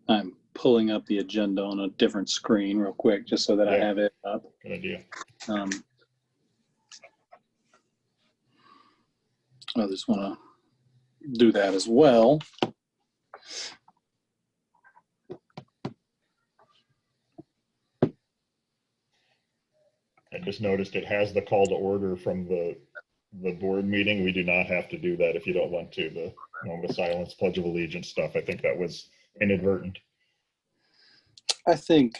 I'm pulling up the agenda on a different screen real quick, just so that I have it up. Good idea. I just want to do that as well. I just noticed it has the call to order from the board meeting. We do not have to do that if you don't want to. The moment of silence, Pledge of Allegiance stuff. I think that was inadvertent. I think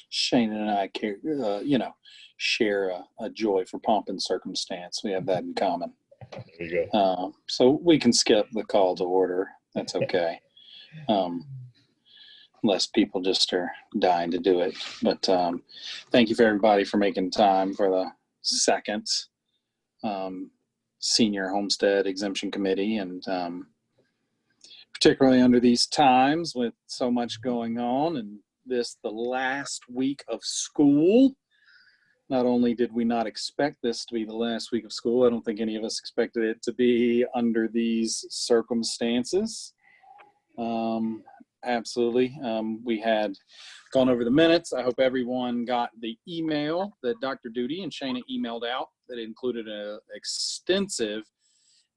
Shane and I, share a joy for pomp and circumstance. We have that in common. There you go. So we can skip the call to order. That's okay. Unless people just are dying to do it. But thank you for everybody for making time for the second Senior Homestead Exemption Committee. And particularly under these times with so much going on and this, the last week of school. Not only did we not expect this to be the last week of school, I don't think any of us expected it to be under these circumstances. Absolutely. We had gone over the minutes. I hope everyone got the email that Dr. Duty and Shana emailed out that included an extensive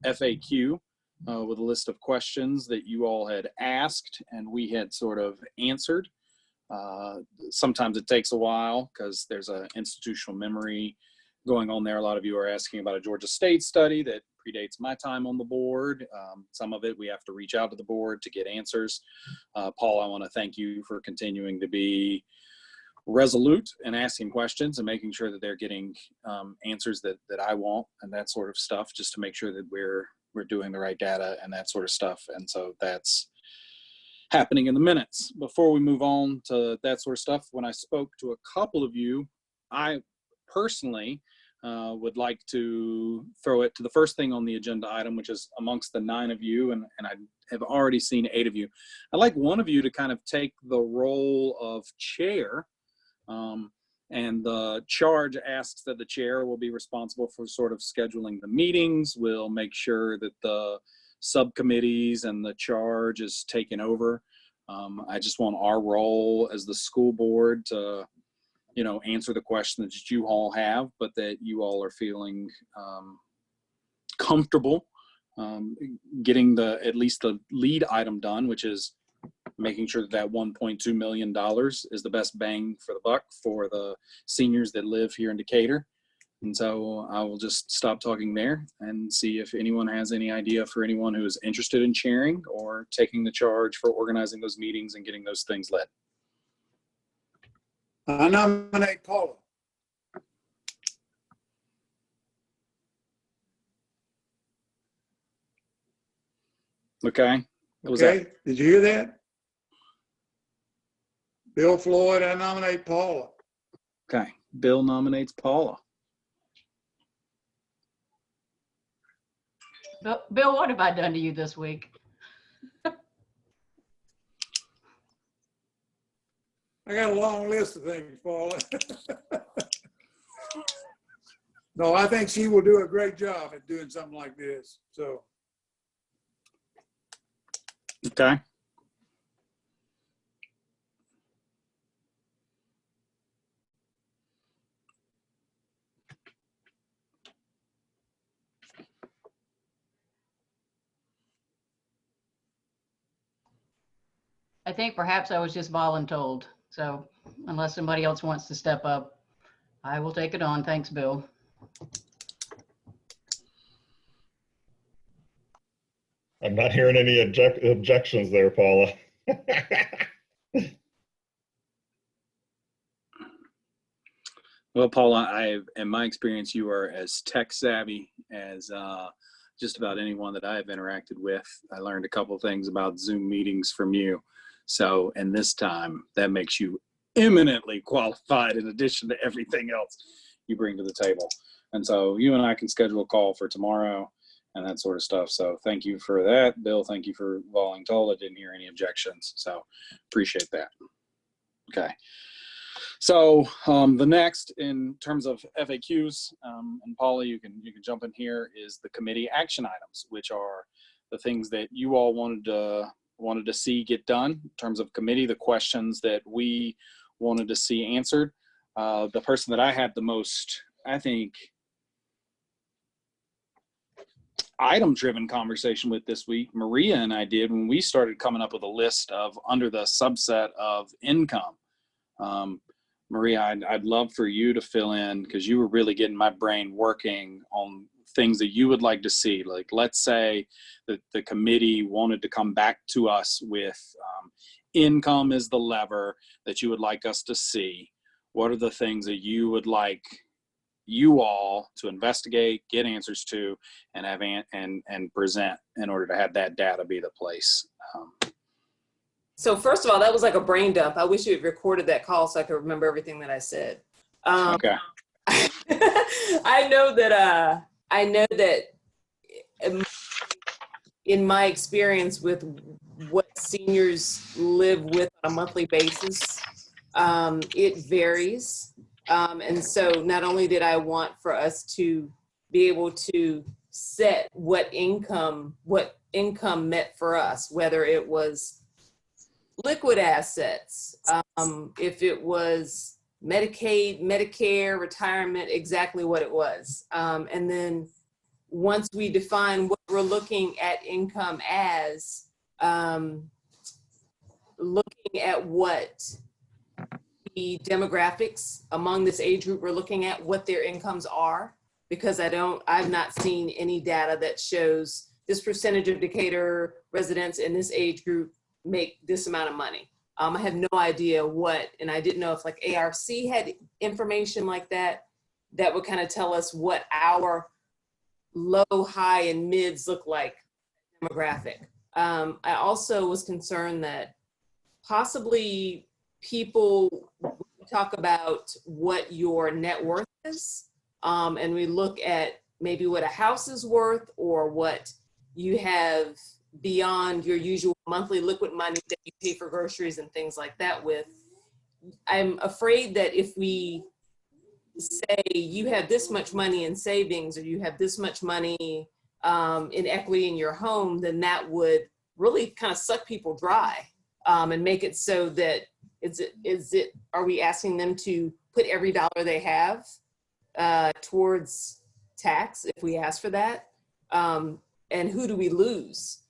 FAQ with a list of questions that you all had asked and we had sort of answered. Sometimes it takes a while because there's an institutional memory going on there. A lot of you are asking about a Georgia State study that predates my time on the board. Some of it we have to reach out to the board to get answers. Paul, I want to thank you for continuing to be resolute and asking questions and making sure that they're getting answers that I want and that sort of stuff, just to make sure that we're doing the right data and that sort of stuff. And so that's happening in the minutes. Before we move on to that sort of stuff, when I spoke to a couple of you, I personally would like to throw it to the first thing on the agenda item, which is amongst the 9 of you, and I have already seen 8 of you. I'd like one of you to kind of take the role of chair, and the charge asks that the chair will be responsible for sort of scheduling the meetings. We'll make sure that the subcommittees and the charge is taken over. I just want our role as the school board to answer the questions that you all have, but that you all are feeling comfortable getting at least the lead item done, which is making sure that $1.2 million is the best bang for the buck for the seniors that live here in Decatur. And so I will just stop talking there and see if anyone has any idea for anyone who is interested in chairing or taking the charge for organizing those meetings and getting those things led. I nominate Paula. Okay. What was Okay, that? did you hear that? Bill Floyd, I nominate Paula. Okay, Bill nominates Paula. Bill, what have I done to you this week? I got a long list of things, Paula. No, I think she will do a great job at doing something like this. So. Okay. I think perhaps I was just voluntold. So unless somebody else wants to step up, I will take it on. Thanks, Bill. I'm not hearing any objections there, Paula. Well, Paula, in my experience, you are as tech savvy as just about anyone that I've interacted with. I learned a couple of things about Zoom meetings from you. So, and this time, that makes you eminently qualified in addition to everything else you bring to the table. And so you and I can schedule a call for tomorrow and that sort of stuff. So thank you for that. Bill, thank you for volunteering. I didn't hear any objections. So appreciate that. Okay. So the next in terms of FAQs, and Paula, you can jump in here, is the committee action items, which are the things that you all wanted to see get done in terms of committee, the questions that we wanted to see answered. The person that I had the most, I think, item-driven conversation with this week, Maria and I did, when we started coming up with a list of under the subset of income. Maria, I'd love for you to fill in, because you were really getting my brain working on things that you would like to see. Like, let's say that the committee wanted to come back to us with income is the lever that you would like us to see. What are the things that you would like you all to investigate, get answers to, and have and present in order to have that data be the place? So first of all, that was like a brain dump. I wish you had recorded that call so I could remember everything that I said. Okay. I know that in my experience with what seniors live with on a monthly basis, it varies. And so not only did I want for us to be able to set what income meant for us, whether it was liquid assets, if it was Medicaid, Medicare, retirement, exactly what it was. And then once we define what we're looking at income as, looking at what the demographics among this age group we're looking at, what their incomes are, because I've not seen any data that shows this percentage of Decatur residents in this age group make this amount of money. I have no idea what, and I didn't know if like ARC had information like that would kind of tell us what our low, high, and mids look like demographic. I also was concerned that possibly people talk about what your net worth is, and we look at maybe what a house is worth or what you have beyond your usual monthly liquid money that you pay for groceries and things like that with. I'm afraid that if we say you have this much money in savings or you have this much money in equity in your home, then that would really kind of suck people dry and make it so that are we asking them to put every dollar they have towards tax if we ask for that? And who do we lose?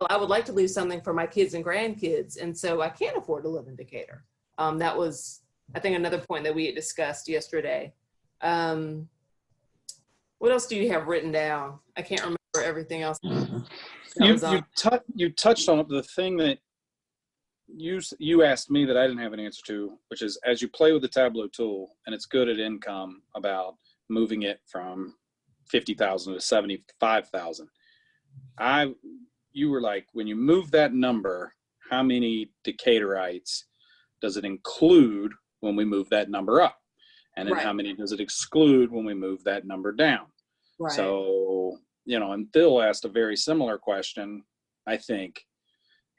Well, I would like to leave something for my kids and grandkids, and so I can't afford to live in Decatur. That was, I think, another point that we had discussed yesterday. What else do you have written down? I can't remember everything else. You touched on the thing that you asked me that I didn't have an answer to, which is, as you play with the Tableau tool, and it's good at income about moving it from 50,000 to 75,000. You were like, when you move that number, how many Decatorites does it include when we move that number up? And then how many does it exclude when we move that number down? Right. So, and Bill asked a very similar question. I think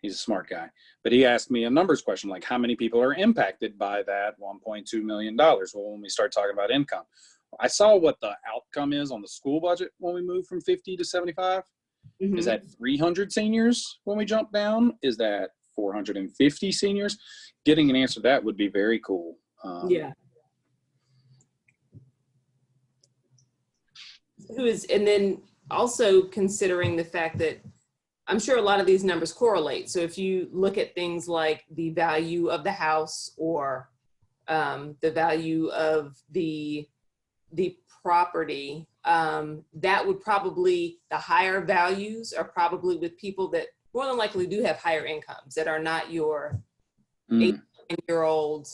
he's a smart guy, but he asked me a numbers question, like how many people are impacted by that $1.2 million? Well, when we start talking about income, I saw what the outcome is on the school budget when we move from 50 to 75. Mm-hmm. Is that 300 seniors when we jump down? Is that 450 seniors? Getting an answer to that would be very cool. Yeah. And then also considering the fact that I'm sure a lot of these numbers correlate. So if you look at things like the value of the house or the value of the property, that would probably, the higher values are probably with people that more than likely do have higher incomes, that are not your 8-year-old,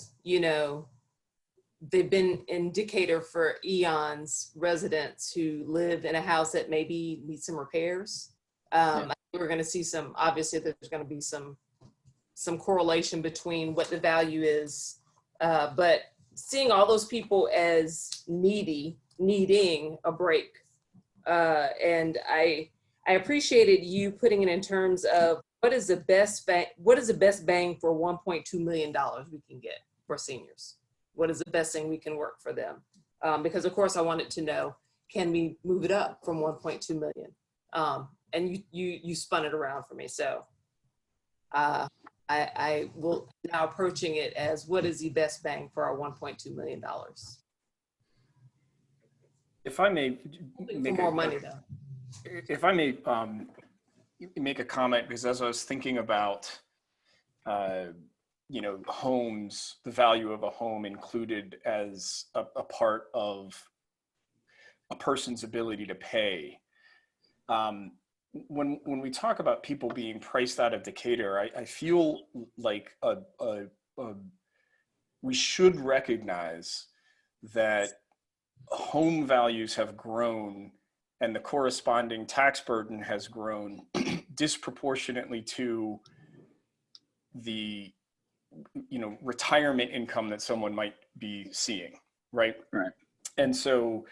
they've been in Decatur for eons, residents who live in a house that maybe needs some repairs. I think we're going to see obviously there's going to be some correlation between what the value is, but seeing all those people as needing a break. And I appreciated you putting it in terms of what is the best bang for $1.2 million we can get for seniors? What is the best thing we can work for them? Because of course I wanted to know, can we move it up from 1.2 million? And you spun it around for me. So I will now approaching it as what is the best bang for our $1.2 million? If I may make more money though. If I may make a comment, because as I was thinking about, homes, the value of a home included as a part of a person's ability to pay. When we talk about people being priced out of Decatur, I feel like we should recognize that home values have grown and the corresponding tax burden has grown disproportionately to the retirement income that someone might be seeing, right? Right. And so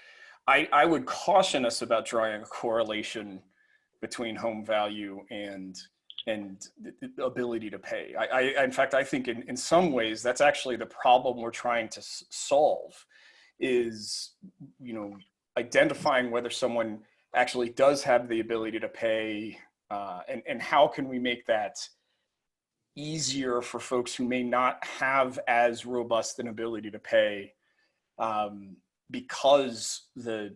I would caution us about drawing a correlation between home value and the ability to pay. In fact, I think in some ways that's actually the problem we're trying to solve, is identifying whether someone actually does have the ability to pay, and how can we make that easier for folks who may not have as robust an ability to pay, because the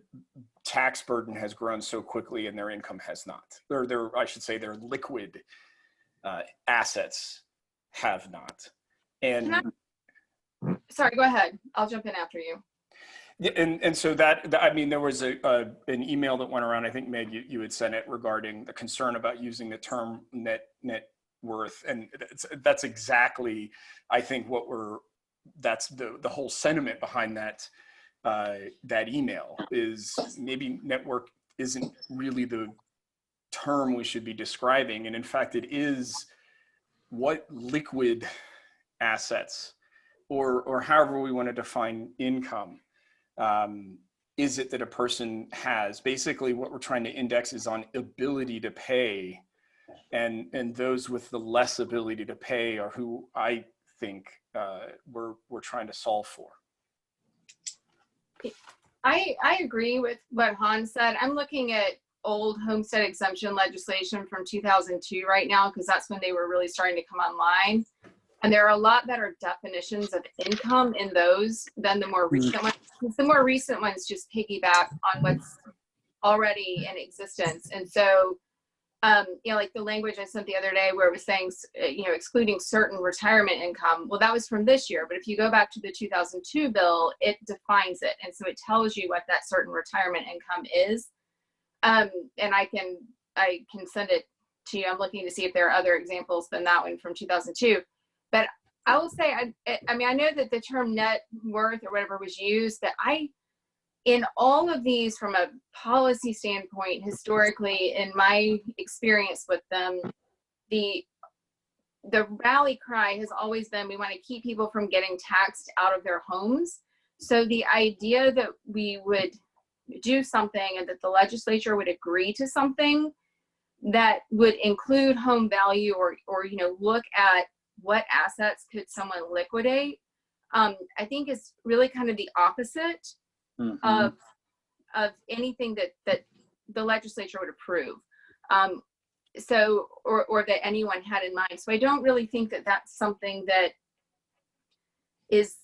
tax burden has grown so quickly and their income has not. I should say their liquid assets have not. And sorry, go ahead. I'll jump in after you. Yeah, and so that I mean, there was an email that went around. I think Meg, you had sent it, regarding the concern about using the term net worth, and that's exactly, I think, that's the whole sentiment behind that email, is maybe network isn't really the term we should be describing, and in fact, it is what liquid assets, or however we want to define income, is it that a person has. Basically, what we're trying to index is on ability to pay, and those with the less ability to pay are who I think we're trying to solve for. I agree with what Han said. I'm looking at old homestead exemption legislation from 2002 right now, because that's when they were really starting to come online. And there are a lot better definitions of income in those than the more recent ones. The more recent ones just piggyback on what's already in existence. And so, like the language I sent the other day where it was saying, excluding certain retirement income. Well, that was from this year. But if you go back to the 2002 bill, it defines it. And so it tells you what that certain retirement income is. And I can send it to you. I'm looking to see if there are other examples than that one from 2002. But I will say, I know that the term net worth or whatever was used, but in all of these, from a policy standpoint, historically, in my experience with them, the rally cry has always been, we want to keep people from getting taxed out of their homes. So the idea that we would do something and that the legislature would agree to something that would include home value or look at what assets could someone liquidate, I think is really kind of the opposite of anything that the legislature would approve. So, or that anyone had in mind. So I don't really think that that's something that is,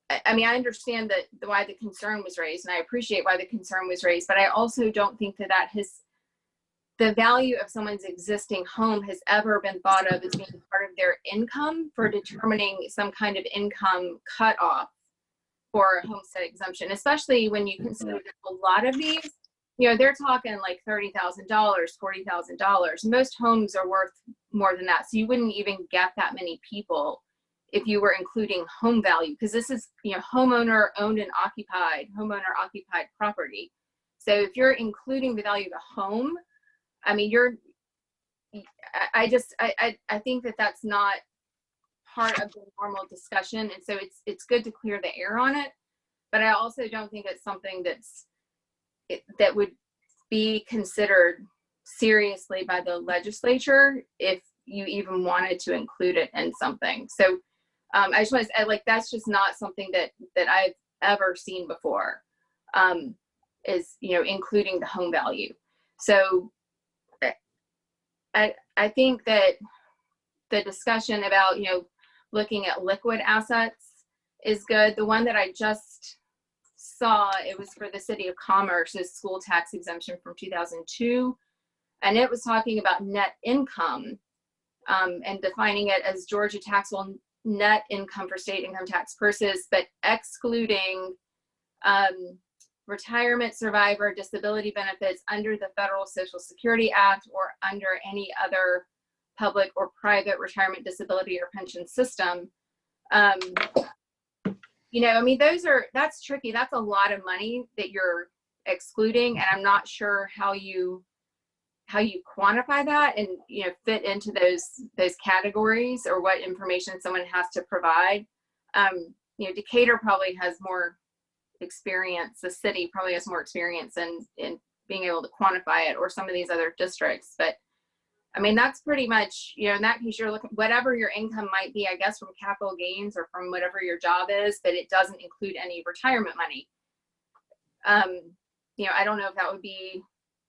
I understand that why the concern was raised, and I appreciate why the concern was raised, but I also don't think that the value of someone's existing home has ever been thought of as being part of their income for determining some kind of income cutoff for a homestead exemption, especially when you consider that a lot of these, they're talking like $30,000, $40,000. Most homes are worth more than that. So you wouldn't even get that many people if you were including home value, because this is, homeowner owned and occupied, homeowner occupied property. So if you're including the value of the home, I think that that's not part of the normal discussion. And so it's good to clear the air on it, but I also don't think it's something that would be considered seriously by the legislature if you even wanted to include it in something. So I just want to say, that's just not something that I've ever seen before, is, including the home value. So I think that the discussion about, looking at liquid assets is good. The one that I just saw, it was for the City of Commerce's school tax exemption from 2002. And it was talking about net income and defining it as Georgia taxable net income for state income tax purposes, but excluding retirement, survivor, disability benefits under the Federal Social Security Act or under any other public or private retirement, disability, or pension system. That's tricky. That's a lot of money that you're excluding, and I'm not sure how you quantify that and fit into those categories, or what information someone has to provide. Decatur probably has more experience. The city probably has more experience in being able to quantify it, or some of these other districts. But I mean, that's pretty much, in that case, you're looking, whatever your income might be, I guess, from capital gains or from whatever your job is, but it doesn't include any retirement money. I don't know if that would be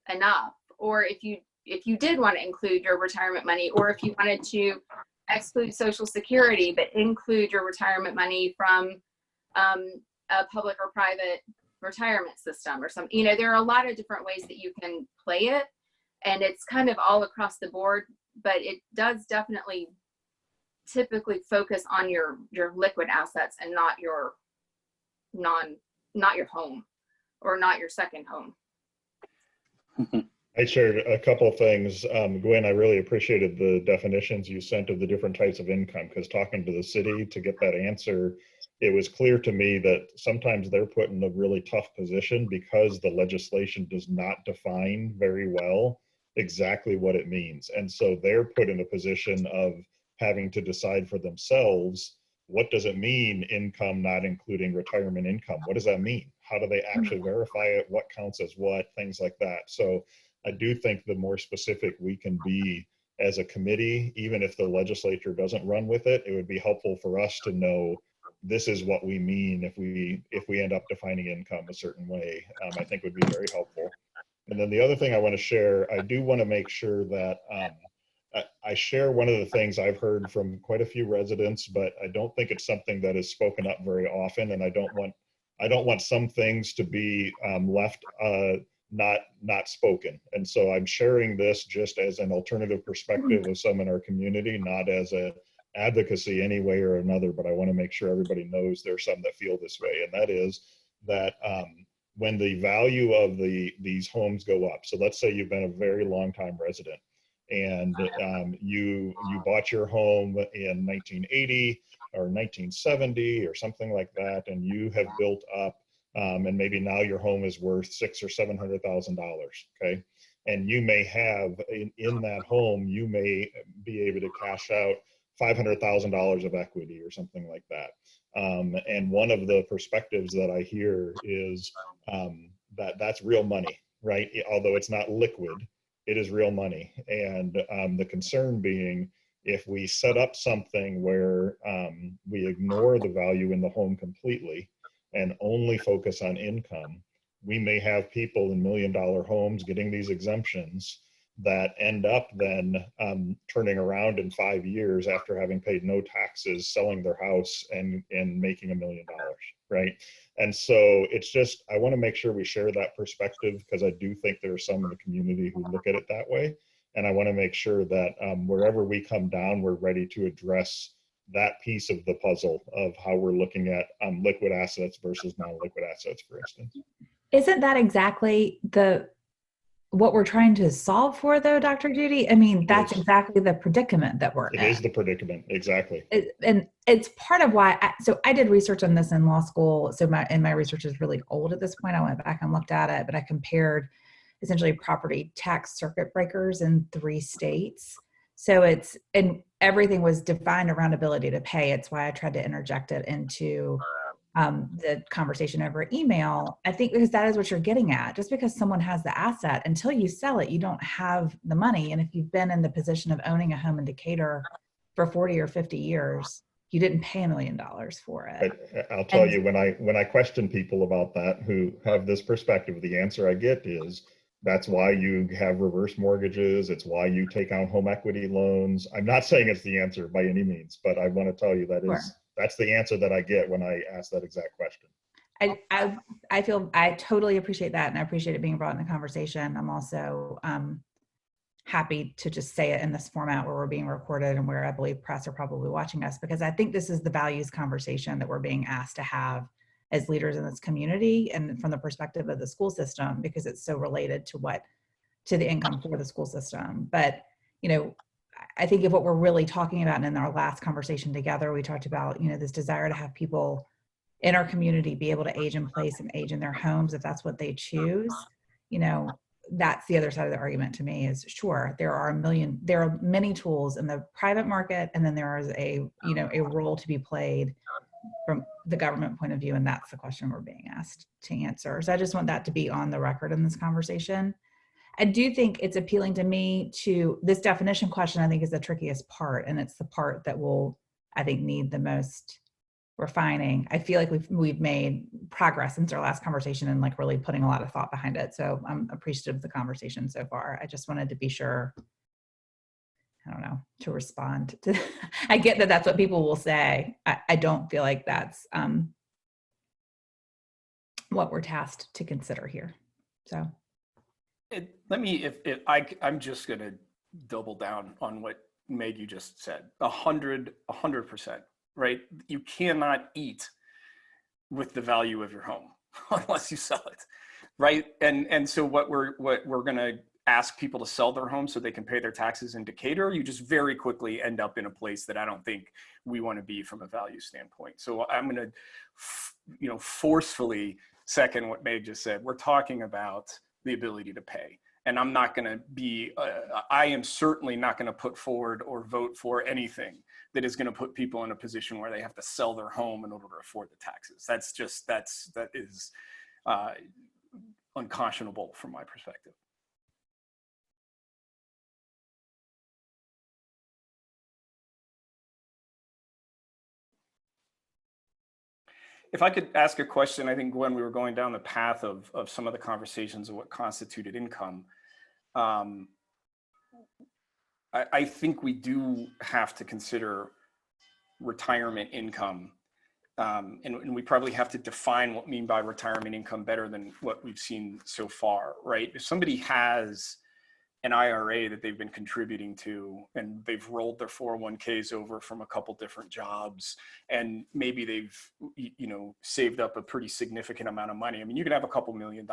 enough, or if you did want to include your retirement money, or if you wanted to exclude Social Security, but include your retirement money from a public or private retirement system or something. There are a lot of different ways that you can play it, and it's kind of all across the board, but it does definitely typically focus on your liquid assets and not your home, or not your second home. I shared a couple of things. Gwyn, I really appreciated the definitions you sent of the different types of income, because talking to the city to get that answer, it was clear to me that sometimes they're put in a really tough position because the legislation does not define very well exactly what it means. And so they're put in a position of having to decide for themselves, what does it mean, income not including retirement income? What does that mean? How do they actually verify it? What counts as what? Things like that. So I do think the more specific we can be as a committee, even if the legislature doesn't run with it, it would be helpful for us to know this is what we mean if we end up defining income a certain way. I think would be very helpful. And then the other thing I want to share, I do want to make sure that I share one of the things I've heard from quite a few residents, but I don't think it's something that is spoken up very often, and I don't want some things to be left not spoken. And so I'm sharing this just as an alternative perspective of some in our community, not as a advocacy any way or another, but I want to make sure everybody knows there's some that feel this way. And that is that when the value of these homes go up, so let's say you've been a very long time resident, and you bought your home in 1980 or 1970 or something like that, and you have built up, and maybe now your home is worth $600,000 or $700,000. Okay, and you may have in that home, you may be able to cash out $500,000 of equity or something like that. And one of the perspectives that I hear is that that's real money, right? Although it's not liquid, it is real money. And the concern being, if we set up something where we ignore the value in the home completely and only focus on income, we may have people in $1 million homes getting these exemptions that end up then turning around in 5 years after having paid no taxes, selling their house and making $1 million, right? And so it's just, I want to make sure we share that perspective, because I do think there are some in the community who look at it that way. And I want to make sure that wherever we come down, we're ready to address that piece of the puzzle of how we're looking at liquid assets versus non-liquid assets, for instance. Isn't that exactly what we're trying to solve for, though, Dr. Judy? I mean, that's exactly the predicament that we're in. It is the predicament, exactly. And it's part of why, so I did research on this in law school. So my research is really old at this point. I went back and looked at it, but I compared essentially property tax circuit breakers in 3 states. So and everything was defined around ability to pay. It's why I tried to interject it into the conversation over email. I think because that is what you're getting at. Just because someone has the asset, until you sell it, you don't have the money. And if you've been in the position of owning a home in Decatur for 40 or 50 years, you didn't pay $1 million for it. I'll tell you, when I question people about that who have this perspective, the answer I get is, That's why you have reverse mortgages. It's why you take out home equity loans. I'm not saying it's the answer by any means, but I want to tell you Sure. that's the answer that I get when I ask that exact question. I feel I totally appreciate that, and I appreciate it being brought in the conversation. I'm also happy to just say it in this format where we're being recorded and where I believe press are probably watching us, because I think this is the values conversation that we're being asked to have as leaders in this community and from the perspective of the school system, because it's so related to the income for the school system. But, you know, I think if what we're really talking about, and in our last conversation together, we talked about, you know, this desire to have people in our community be able to age in place and age in their homes if that's what they choose. You know, that's the other side of the argument to me is, sure, there are many tools in the private market, and then there is a role to be played from the government point of view, and that's the question we're being asked to answer. So I just want that to be on the record in this conversation. I do think it's appealing to me to this definition question. I think is the trickiest part, and it's the part that will, I think, need the most refining. I feel like we've made progress since our last conversation and like really putting a lot of thought behind it. So I'm appreciative of the conversation so far. I just wanted to be sure, I don't know, to respond to, I get that that's what people will say. I don't feel like that's what we're tasked to consider here. So I'm just going to double down on what Meg, you just said, 100%, right? You cannot eat with the value of your home unless you sell it, right? And so what we're going to ask people to sell their home so they can pay their taxes in Decatur, you just very quickly end up in a place that I don't think we want to be from a value standpoint. So I'm going to, forcefully second what Meg just said. We're talking about the ability to pay. And I'm not going to be, I am certainly not going to put forward or vote for anything that is going to put people in a position where they have to sell their home in order to afford the taxes. That is unconscionable from my perspective. If I could ask a question, I think when we were going down the path of some of the conversations of what constituted income, I think we do have to consider retirement income. And we probably have to define what we mean by retirement income better than what we've seen so far, right? If somebody has an IRA that they've been contributing to, and they've rolled their 401ks over from a couple different jobs, and maybe they've, saved up a pretty significant amount of money. I mean, you could have a couple $1 million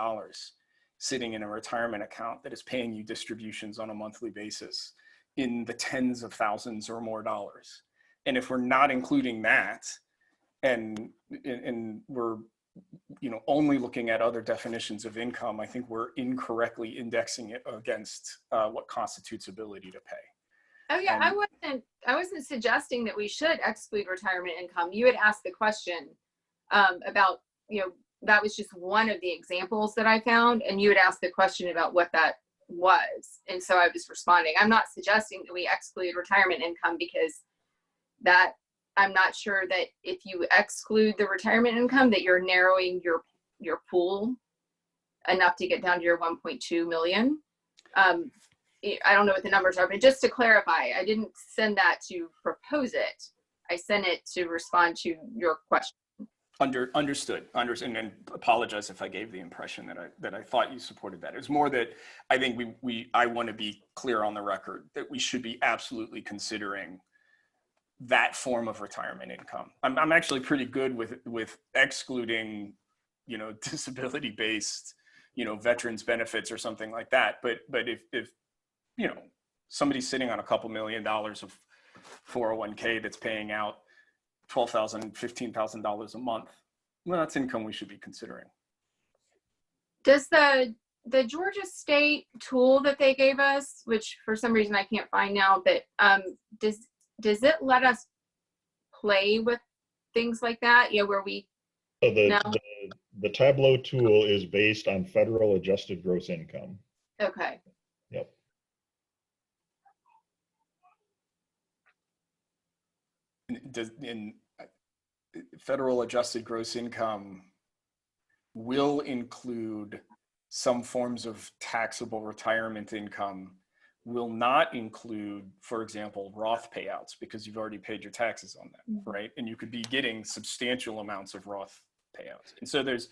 sitting in a retirement account that is paying you distributions on a monthly basis in the tens of thousands or more dollars. And if we're not including that, and we're only looking at other definitions of income, I think we're incorrectly indexing it against what constitutes ability to pay. Oh yeah, I wasn't suggesting that we should exclude retirement income. You had asked the question about, that was just one of the examples that I found, and you had asked the question about what that was. And so I was responding. I'm not suggesting that we exclude retirement income, because that I'm not sure that if you exclude the retirement income that you're narrowing your pool enough to get down to your 1.2 million. I don't know what the numbers are, but just to clarify, I didn't send that to propose it. I sent it to respond to your question. Understood, and apologize if I gave the impression that I thought you supported that. It's more that I think I want to be clear on the record that we should be absolutely considering that form of retirement income. I'm actually pretty good with excluding, disability based, veterans benefits or something like that. But if somebody's sitting on a couple $1 million of 401k that's paying out $12,000, $15,000 a month, well, that's income we should be considering. Does the Georgia State tool that they gave us, which for some reason I can't find now, but does it let us play with things like that? Where we so the Tableau tool is based on federal adjusted gross income. Okay. Yep. In federal adjusted gross income will include some forms of taxable retirement income will not include, for example, Roth payouts, because you've already paid your taxes on that, right? And you could be getting substantial amounts of Roth payouts. And so there's,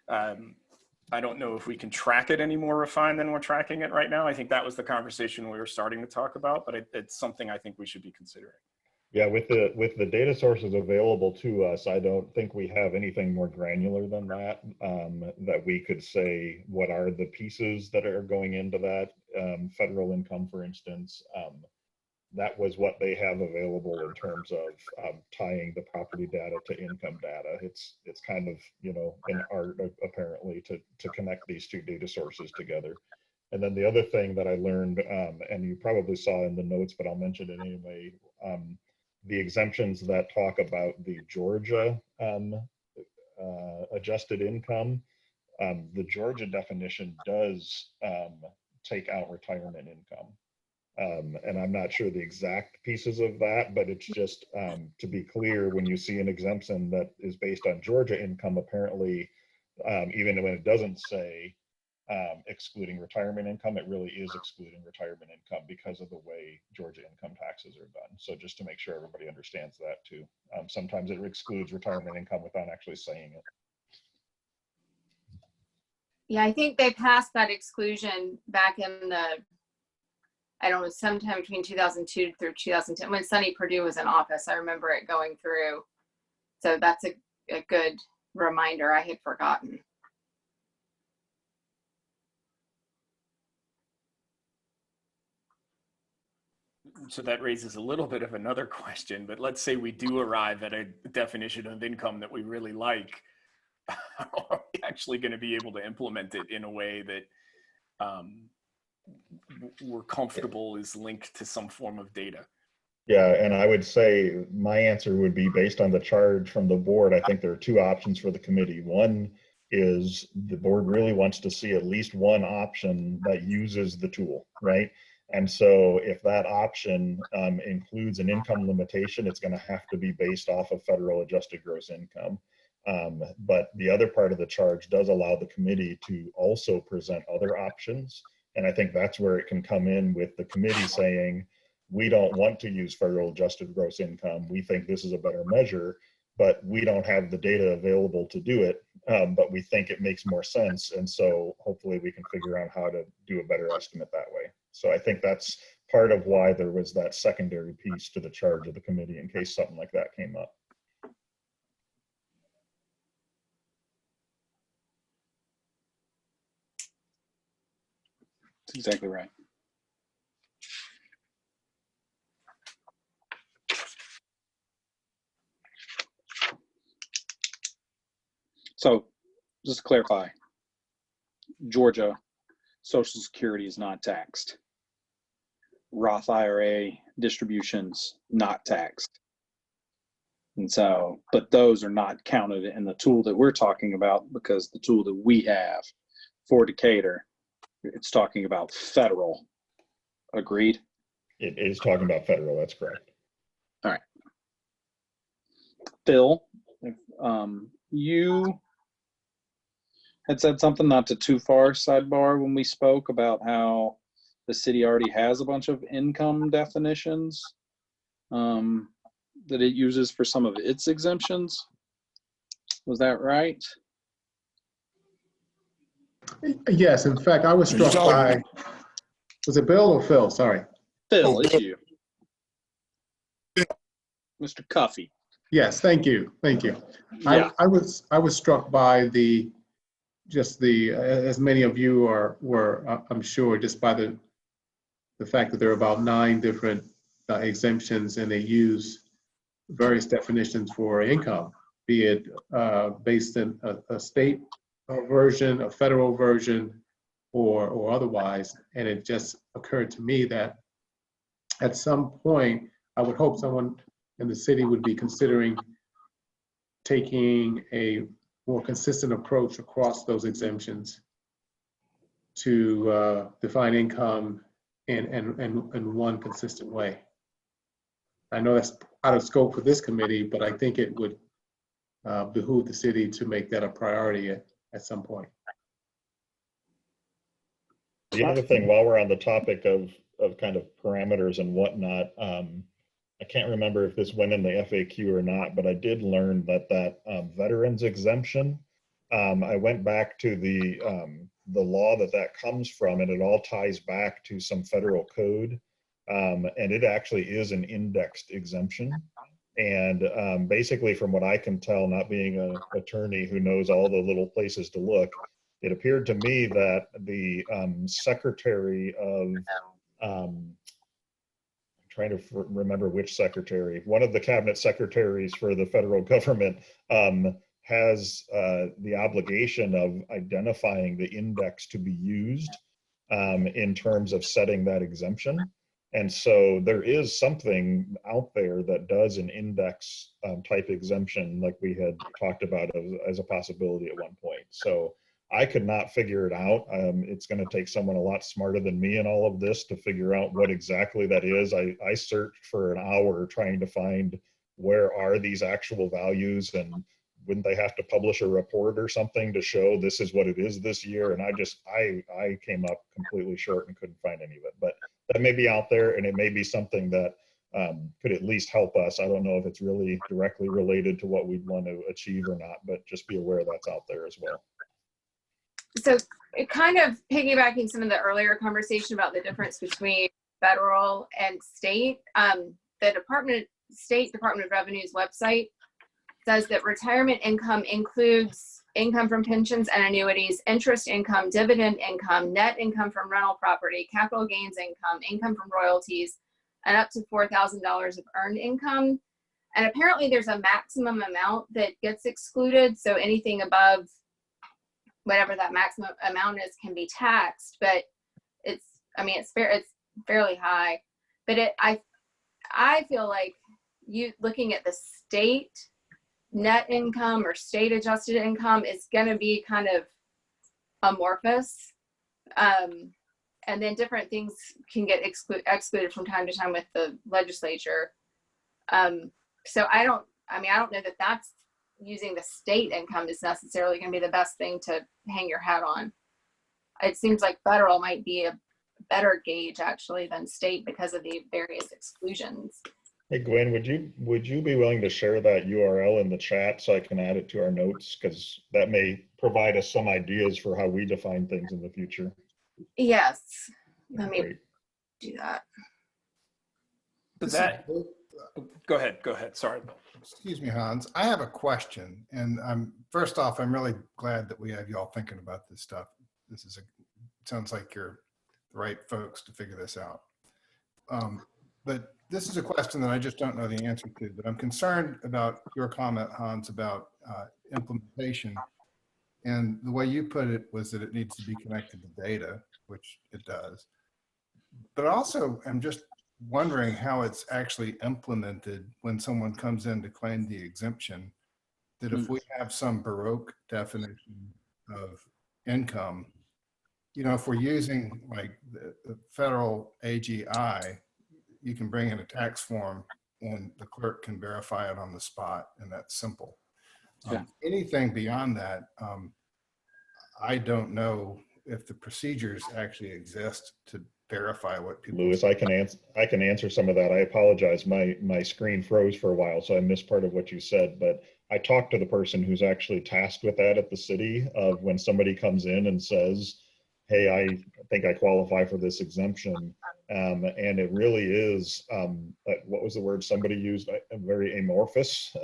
I don't know if we can track it any more refined than we're tracking it right now. I think that was the conversation we were starting to talk about, but it's something I think we should be considering. Yeah, with the data sources available to us, I don't think we have anything more granular than that, that we could say what are the pieces that are going into that. Federal income, for instance, that was what they have available in terms of tying the property data to income data. It's kind of, you know, an art apparently to connect these two data sources together. And then the other thing that I learned, and you probably saw in the notes, but I'll mention it anyway, the exemptions that talk about the Georgia adjusted income, the Georgia definition does take out retirement income. And I'm not sure the exact pieces of that, but it's just to be clear, when you see an exemption that is based on Georgia income, apparently, even when it doesn't say excluding retirement income, it really is excluding retirement income because of the way Georgia income taxes are done. So just to make sure everybody understands that too. Sometimes it excludes retirement income without actually saying it. Yeah, I think they passed that exclusion back in the, I don't know, sometime between 2002 through 2010, when Sonny Perdue was in office. I remember it going through. So that's a good reminder. I had forgotten. So that raises a little bit of another question, but let's say we do arrive at a definition of income that we really like. Are we actually going to be able to implement it in a way that we're comfortable is linked to some form of data? Yeah, and I would say my answer would be based on the charge from the board. I think there are two options for the committee. One is the board really wants to see at least one option that uses the tool, right? And so if that option includes an income limitation, it's going to have to be based off of federal adjusted gross income. But the other part of the charge does allow the committee to also present other options. And I think that's where it can come in with the committee saying, we don't want to use federal adjusted gross income. We think this is a better measure, but we don't have the data available to do it. But we think it makes more sense. And so hopefully we can figure out how to do a better estimate that way. So I think that's part of why there was that secondary piece to the charge of the committee in case something like that came up. That's exactly right. So just to clarify, Georgia, Social Security is not taxed. Roth IRA distributions, not taxed. And so, but those are not counted in the tool that we're talking about, because the tool that we have for Decatur, it's talking about federal. Agreed? It is talking about federal, that's correct. All right. Phil, you had said something not to too far sidebar when we spoke about how the city already has a bunch of income definitions that it uses for some of its exemptions. Was that right? Yes, in fact, I was struck by, was it Bill or Phil? Sorry. Phil, it's you. Mr. Cuffey. Yes, thank you. Thank you. Yeah. I was struck by the as many of you were, I'm sure, just by the fact that there are about 9 different exemptions, and they use various definitions for income, be it based in a state version, a federal version, or otherwise. And it just occurred to me that at some point, I would hope someone in the city would be considering taking a more consistent approach across those exemptions to define income in one consistent way. I know that's out of scope for this committee, but I think it would behoove the city to make that a priority at some point. The other thing, while we're on the topic of kind of parameters and whatnot, I can't remember if this went in the FAQ or not, but I did learn that veterans exemption, I went back to the law that comes from, and it all ties back to some federal code. And it actually is an indexed exemption. And basically, from what I can tell, not being an attorney who knows all the little places to look, it appeared to me that the Secretary of, I'm trying to remember which secretary, one of the cabinet secretaries for the federal government has the obligation of identifying the index to be used in terms of setting that exemption. And so there is something out there that does an index type exemption, like we had talked about as a possibility at one point. So I could not figure it out. It's going to take someone a lot smarter than me in all of this to figure out what exactly that is. I searched for an hour trying to find where are these actual values, and wouldn't they have to publish a report or something to show this is what it is this year? And I came up completely short and couldn't find any of it. But that may be out there, and it may be something that could at least help us. I don't know if it's really directly related to what we'd want to achieve or not, but just be aware that's out there as well. So it kind of piggybacking some of the earlier conversation about the difference between federal and state, the State Department of Revenue's website says that retirement income includes income from pensions and annuities, interest income, dividend income, net income from rental property, capital gains income, income from royalties, and up to $4,000 of earned income. And apparently there's a maximum amount that gets excluded. So anything above whatever that maximum amount is can be taxed, but it's fairly high. But I feel like you looking at the state net income or state adjusted income is going to be kind of amorphous. And then different things can get excluded from time to time with the legislature. So I don't know that that's using the state income is necessarily going to be the best thing to hang your hat on. It seems like federal might be a better gauge actually than state because of the various exclusions. Hey Gwyn, would you be willing to share that URL in the chat so I can add it to our notes? Because that may provide us some ideas for how we define things in the future. Yes, let me Great. do that. Go ahead. Sorry. Excuse me, Hans. I have a question, and first off, I'm really glad that we have y'all thinking about this stuff. It sounds like you're the right folks to figure this out. But this is a question that I just don't know the answer to, but I'm concerned about your comment, Hans, about implementation. And the way you put it was that it needs to be connected to data, which it does. But also, I'm just wondering how it's actually implemented when someone comes in to claim the exemption, that if we have some Baroque definition of income, if we're using like the federal AGI, you can bring in a tax form and the clerk can verify it on the spot, and that's simple. Yeah. Anything beyond that, I don't know if the procedures actually exist to verify what people. Louis, I can answer some of that. I apologize. My screen froze for a while, so I missed part of what you said. But I talked to the person who's actually tasked with that at the city. Of when somebody comes in and says, "Hey, I think I qualify for this exemption," and it really is what was the word somebody used? Very amorphous.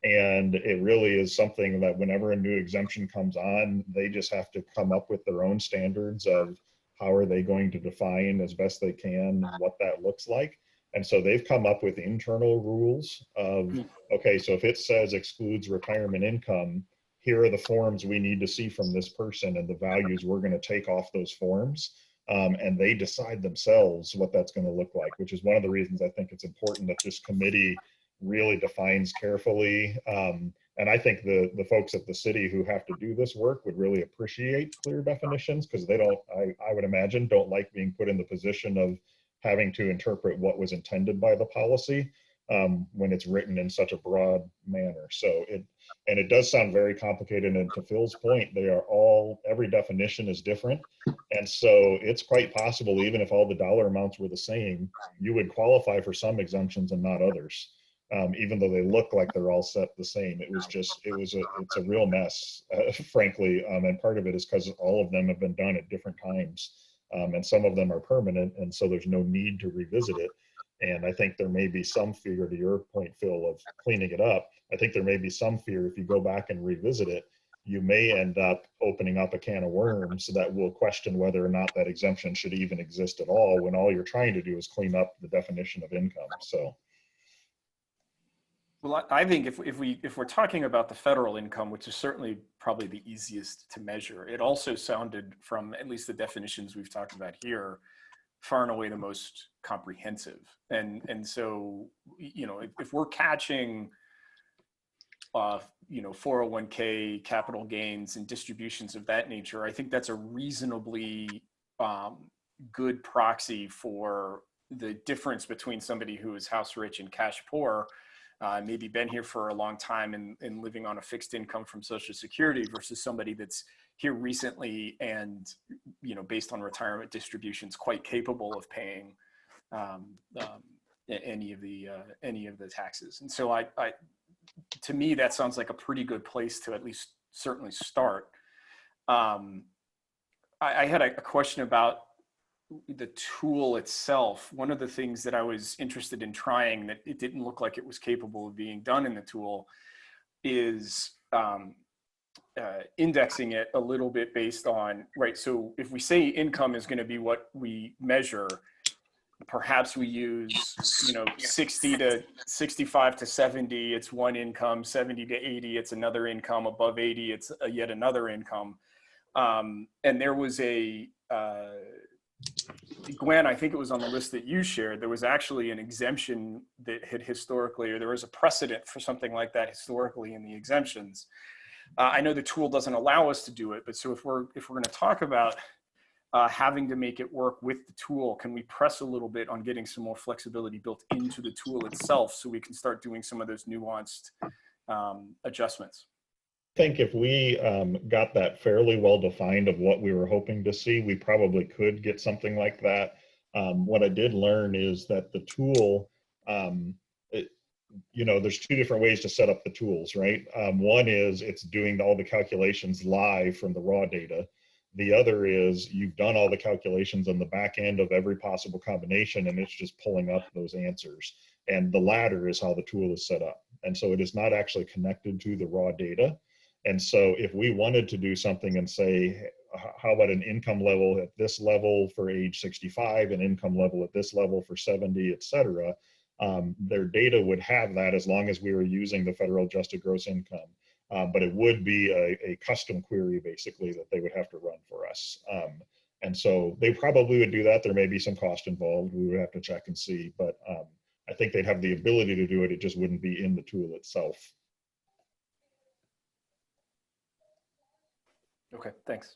And it really is something that whenever a new exemption comes on, they just have to come up with their own standards of how are they going to define as best they can what that looks like. And so they've come up with internal rules of, okay, so if it says excludes retirement income, here are the forms we need to see from this person and the values we're going to take off those forms. And they decide themselves what that's going to look like, which is one of the reasons I think it's important that this committee really defines carefully. And I think the folks at the city who have to do this work would really appreciate clear definitions, because they don't, I would imagine, don't like being put in the position of having to interpret what was intended by the policy. when it's written in such a broad manner. So it does sound very complicated. And to Phil's point, every definition is different. And so it's quite possible, even if all the dollar amounts were the same, you would qualify for some exemptions and not others. Even though they look like they're all set the same. It's a real mess, frankly. And part of it is because all of them have been done at different times. And some of them are permanent. And so there's no need to revisit it. And I think there may be some fear, to your point, Phil, of cleaning it up. I think there may be some fear if you go back and revisit it, you may end up opening up a can of worms that will question whether or not that exemption should even exist at all, when all you're trying to do is clean up the definition of income. So. Well, I think if we're talking about the federal income, which is certainly probably the easiest to measure, it also sounded, from at least the definitions we've talked about here, far and away the most comprehensive. And so, you know, if we're catching, 401k, capital gains, and distributions of that nature, I think that's a reasonably good proxy for the difference between somebody who is house rich and cash poor. Maybe been here for a long time and living on a fixed income from Social Security versus somebody that's here recently and, you know, based on retirement distributions, quite capable of paying any of the taxes. And so to me, that sounds like a pretty good place to at least certainly start. I had a question about the tool itself. One of the things that I was interested in trying that it didn't look like it was capable of being done in the tool is indexing it a little bit based on, right? So if we say income is going to be what we measure, perhaps we use, 60 to 65 to 70, it's one income, 70 to 80, it's another income, above 80, it's yet another income. And there was Gwen, I think it was on the list that you shared, there was actually an exemption that had historically, or there was a precedent for something like that historically in the exemptions. I know the tool doesn't allow us to do it, but so if we're going to talk about having to make it work with the tool, can we press a little bit on getting some more flexibility built into the tool itself so we can start doing some of those nuanced adjustments? I think if we got that fairly well defined of what we were hoping to see, we probably could get something like that. What I did learn is that the tool, there's two different ways to set up the tools, right? One is it's doing all the calculations live from the raw data. The other is you've done all the calculations on the back end of every possible combination, and it's just pulling up those answers. And the latter is how the tool is set up. And so it is not actually connected to the raw data. And so if we wanted to do something and say, how about an income level at this level for age 65, an income level at this level for 70, et cetera, their data would have that as long as we were using the federal adjusted gross income. But it would be a custom query, basically, that they would have to run for us. And so they probably would do that. There may be some cost involved. We would have to check and see. But I think they'd have the ability to do it. It just wouldn't be in the tool itself. Okay, thanks.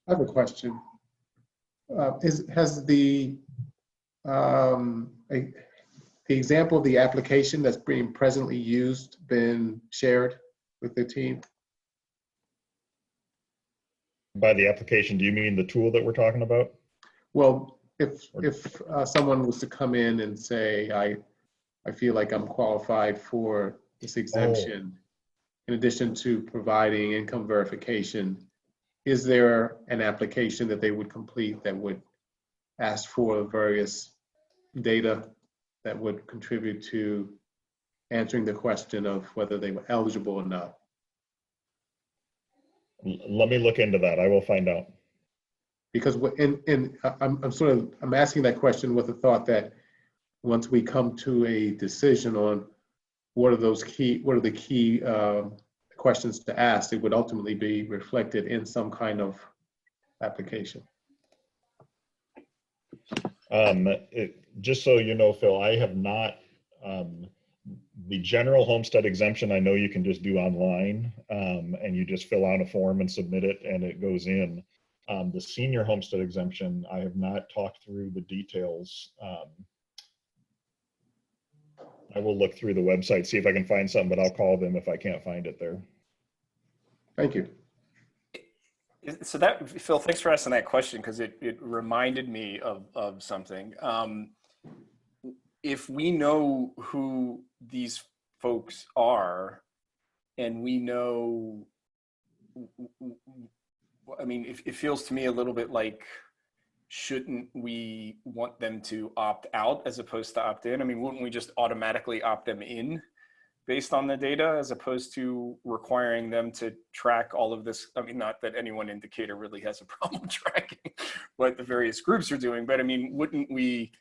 I have a question. Has the example of the application that's being presently used been shared with the team? By the application, do you mean the tool that we're talking about? Well, if someone was to come in and say, I feel like I'm qualified for this exemption, in addition to providing income verification, is there an application that they would complete that would ask for various data that would contribute to answering the question of whether they were eligible or not? Let me look into that. I will find out. Because I'm asking that question with the thought that once we come to a decision on what are the key questions to ask, it would ultimately be reflected in some kind of application. Just so you know, Phil, I have not The general homestead exemption, I know you can just do online, and you just fill out a form and submit it and it goes in. The senior homestead exemption, I have not talked through the details. I will look through the website, see if I can find something, but I'll call them if I can't find it there. Thank you. So that, Phil, thanks for asking that question, because it reminded me of something. If we know who these folks are, and we know, I mean, it feels to me a little bit like, shouldn't we want them to opt out as opposed to opt in? I mean, wouldn't we just automatically opt them in based on the data, as opposed to requiring them to track all of this? I mean, not that any one indicator really has a problem tracking what the various groups are doing, but I mean, wouldn't we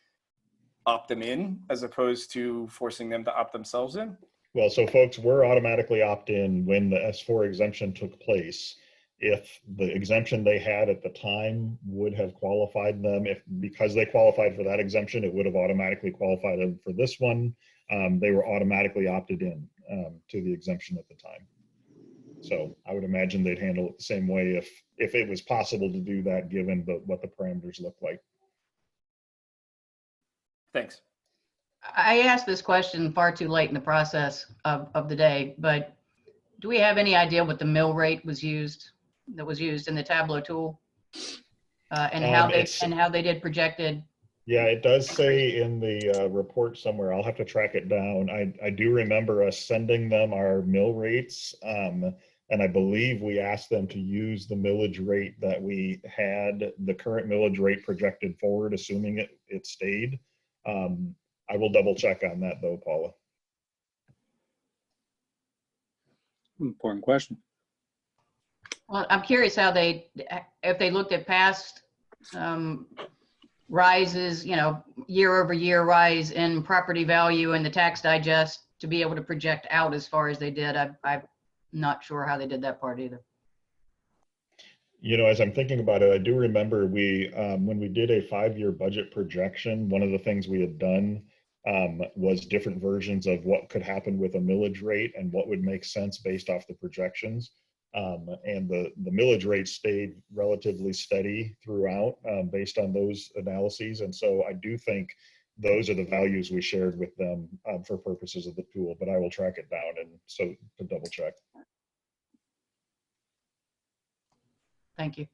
opt them in as opposed to forcing them to opt themselves in? Well, so folks were automatically opt-in when the S4 exemption took place. If the exemption they had at the time would have qualified them, because they qualified for that exemption, it would have automatically qualified them for this one. They were automatically opted in to the exemption at the time. So I would imagine they'd handle it the same way if it was possible to do that, given what the parameters look like. Thanks. I asked this question far too late in the process of the day, but do we have any idea what the mill rate was used in the Tableau tool? And how they did projected? Yeah, it does say in the report somewhere. I'll have to track it down. I do remember us sending them our mill rates, and I believe we asked them to use the millage rate that we had, the current millage rate projected forward, assuming it stayed. I will double check on that though, Paula. Important question. Well, I'm curious how if they looked at past rises, year over year rise in property value and the tax digest to be able to project out as far as they did. I'm not sure how they did that part either. As I'm thinking about it, I do remember when we did a 5-year budget projection, one of the things we had done was different versions of what could happen with a millage rate and what would make sense based off the projections. And the millage rate stayed relatively steady throughout based on those analyses. And so I do think those are the values we shared with them for purposes of the tool, but I will track it down and so to double check. Thank you.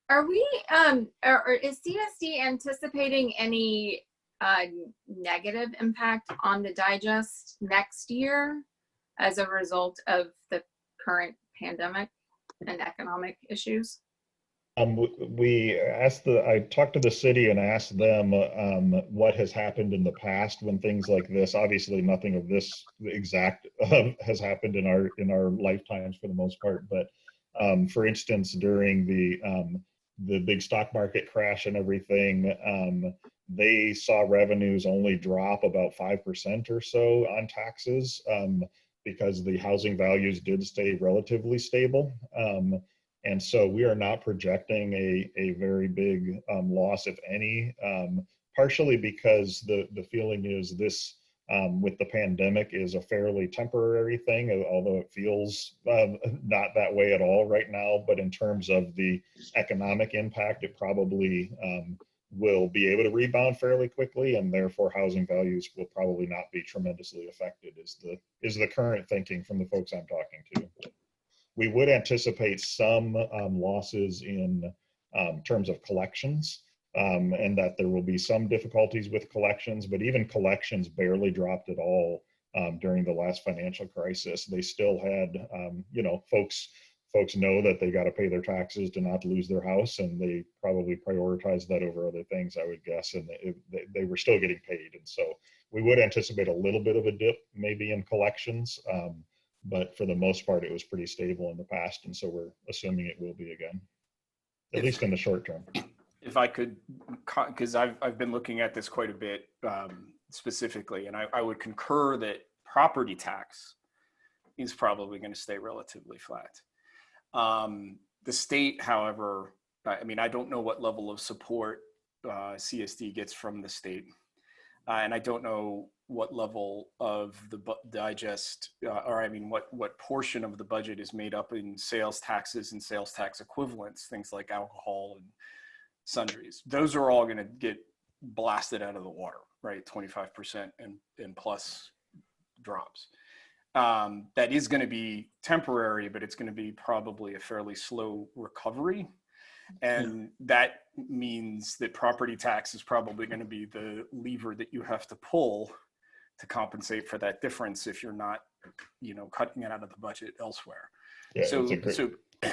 Are we, or is CSD anticipating any negative impact on the digest next year as a result of the current pandemic and economic issues? I talked to the city and asked them what has happened in the past when things like this, obviously nothing of this exact has happened in our lifetimes for the most part, but for instance, during the big stock market crash and everything, they saw revenues only drop about 5% or so on taxes because the housing values did stay relatively stable. And so we are not projecting a very big loss, if any, partially because the feeling is this, with the pandemic, is a fairly temporary thing, although it feels not that way at all right now. But in terms of the economic impact, it probably will be able to rebound fairly quickly, and therefore housing values will probably not be tremendously affected, is the current thinking from the folks I'm talking to. We would anticipate some losses in terms of collections, and that there will be some difficulties with collections, but even collections barely dropped at all during the last financial crisis. They still had, folks know that they got to pay their taxes to not lose their house, and they probably prioritized that over other things, I would guess, and they were still getting paid. And so we would anticipate a little bit of a dip maybe in collections, but for the most part, it was pretty stable in the past, and so we're assuming it will be again, at least in the short term. If I could, because I've been looking at this quite a bit specifically, and I would concur that property tax is probably going to stay relatively flat. The state, however, I mean, I don't know what level of support CSD gets from the state. And I don't know what level of the digest, or I mean, what portion of the budget is made up in sales taxes and sales tax equivalents, things like alcohol and sundries. Those are all going to get blasted out of the water, right? 25% and plus drops. That is going to be temporary, but it's going to be probably a fairly slow recovery. And that means that property tax is probably going to be the lever that you have to pull to compensate for that difference if you're not, you know, cutting it out of the budget elsewhere. Yeah, So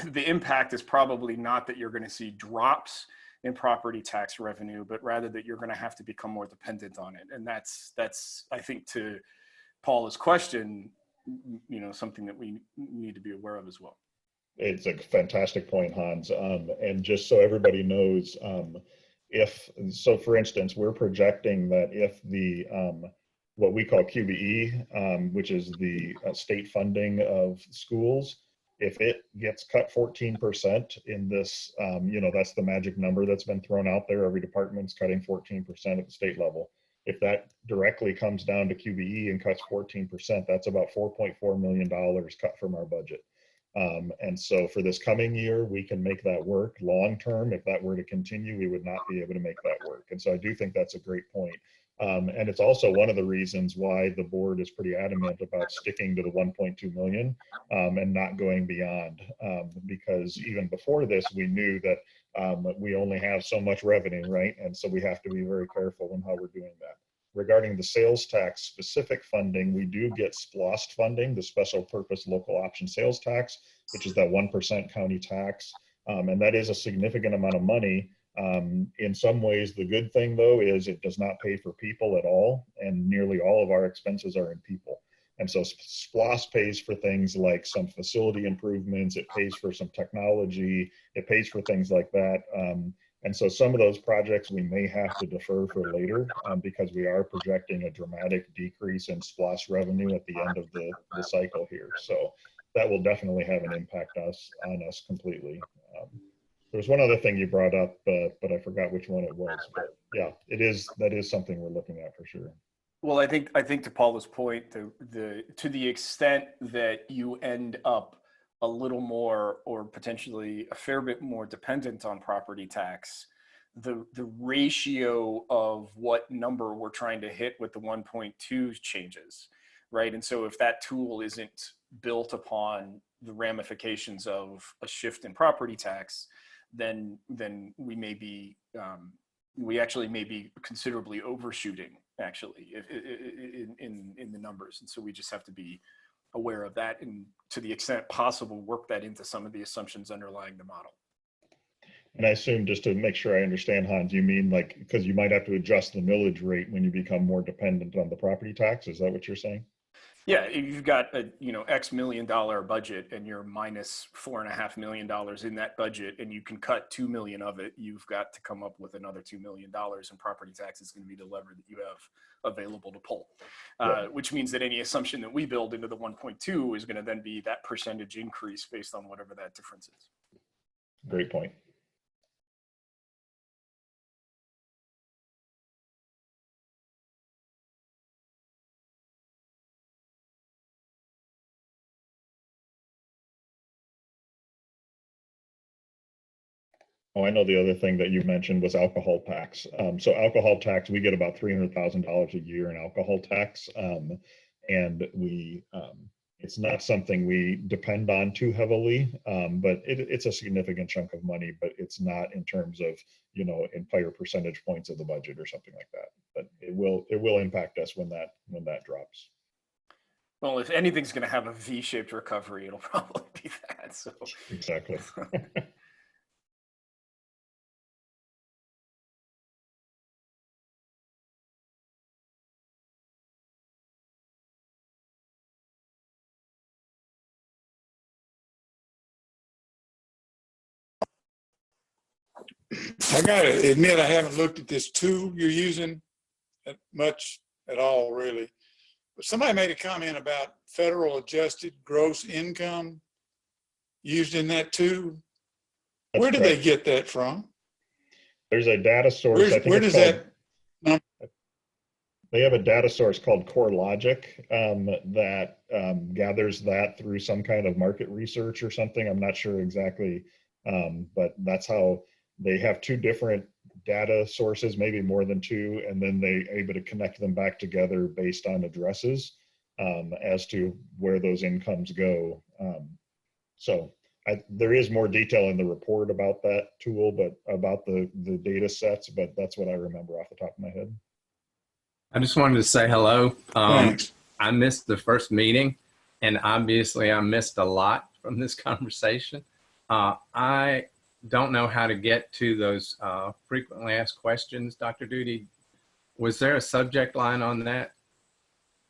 the impact is probably not that you're going to see drops in property tax revenue, but rather that you're going to have to become more dependent on it. And that's I think, to Paula's question, you know, something that we need to be aware of as well. It's a fantastic point, Hans. And just so everybody knows, for instance, we're projecting that if the what we call QBE, which is the state funding of schools, if it gets cut 14% in this, you know, that's the magic number that's been thrown out there. Every department's cutting 14% at the state level. If that directly comes down to QBE and cuts 14%, that's about $4.4 million cut from our budget. And so for this coming year, we can make that work. Long term, if that were to continue, we would not be able to make that work. And so I do think that's a great point. And it's also one of the reasons why the board is pretty adamant about sticking to the 1.2 million and not going beyond. Because even before this, we knew that we only have so much revenue, right? And so we have to be very careful in how we're doing that. Regarding the sales tax specific funding, we do get SPLOST funding, the special purpose local option sales tax, which is that 1% county tax. And that is a significant amount of money. In some ways, the good thing though is it does not pay for people at all. And nearly all of our expenses are in people. And so SPLOST pays for things like some facility improvements, it pays for some technology, it pays for things like that. And so some of those projects we may have to defer for later because we are projecting a dramatic decrease in SPLOST revenue at the end of the cycle here. So that will definitely have an impact on us completely. There was one other thing you brought up, but I forgot which one it was. But yeah, that is something we're looking at for sure. Well, I think to Paula's point, to the extent that you end up a little more or potentially a fair bit more dependent on property tax, the ratio of what number we're trying to hit with the 1.2 changes, right? And so if that tool isn't built upon the ramifications of a shift in property tax, then we may be, we actually may be considerably overshooting actually in the numbers. And so we just have to be aware of that, and to the extent possible, work that into some of the assumptions underlying the model. And I assume, just to make sure I understand, Hans, you mean like, because you might have to adjust the millage rate when you become more dependent on the property tax. Is that what you're saying? Yeah, if you've got a X $1 million budget and you're minus $4.5 million in that budget, and you can cut 2 million of it, you've got to come up with another $2 million, and property tax is going to be the lever that you have available to pull. Which means that any assumption that we build into the 1.2 is going to then be that percentage increase based on whatever that difference is. Great point. Oh, I know the other thing that you mentioned was alcohol tax. So alcohol tax, we get about $300,000 a year in alcohol tax. And it's not something we depend on too heavily, but it's a significant chunk of money, but it's not in terms of, entire percentage points of the budget or something like that. But it will impact us when that drops. Well, if anything's going to have a V-shaped recovery, it'll probably be that. So exactly. I gotta admit, I haven't looked at this tool you're using much at all, really. But somebody made a comment about federal adjusted gross income used in that tool. Where do they get that from? There's a data source. I think Where it's does called, that? they have a data source called CoreLogic that gathers that through some kind of market research or something. I'm not sure exactly, but that's how they have two different data sources, maybe more than two, and then they're able to connect them back together based on addresses as to where those incomes go. So there is more detail in the report about that tool, but about the data sets, but that's what I remember off the top of my head. I just wanted to say hello. Thanks. I missed the first meeting, and obviously I missed a lot from this conversation. I don't know how to get to those frequently asked questions, Dr. Duty. Was there a subject line on that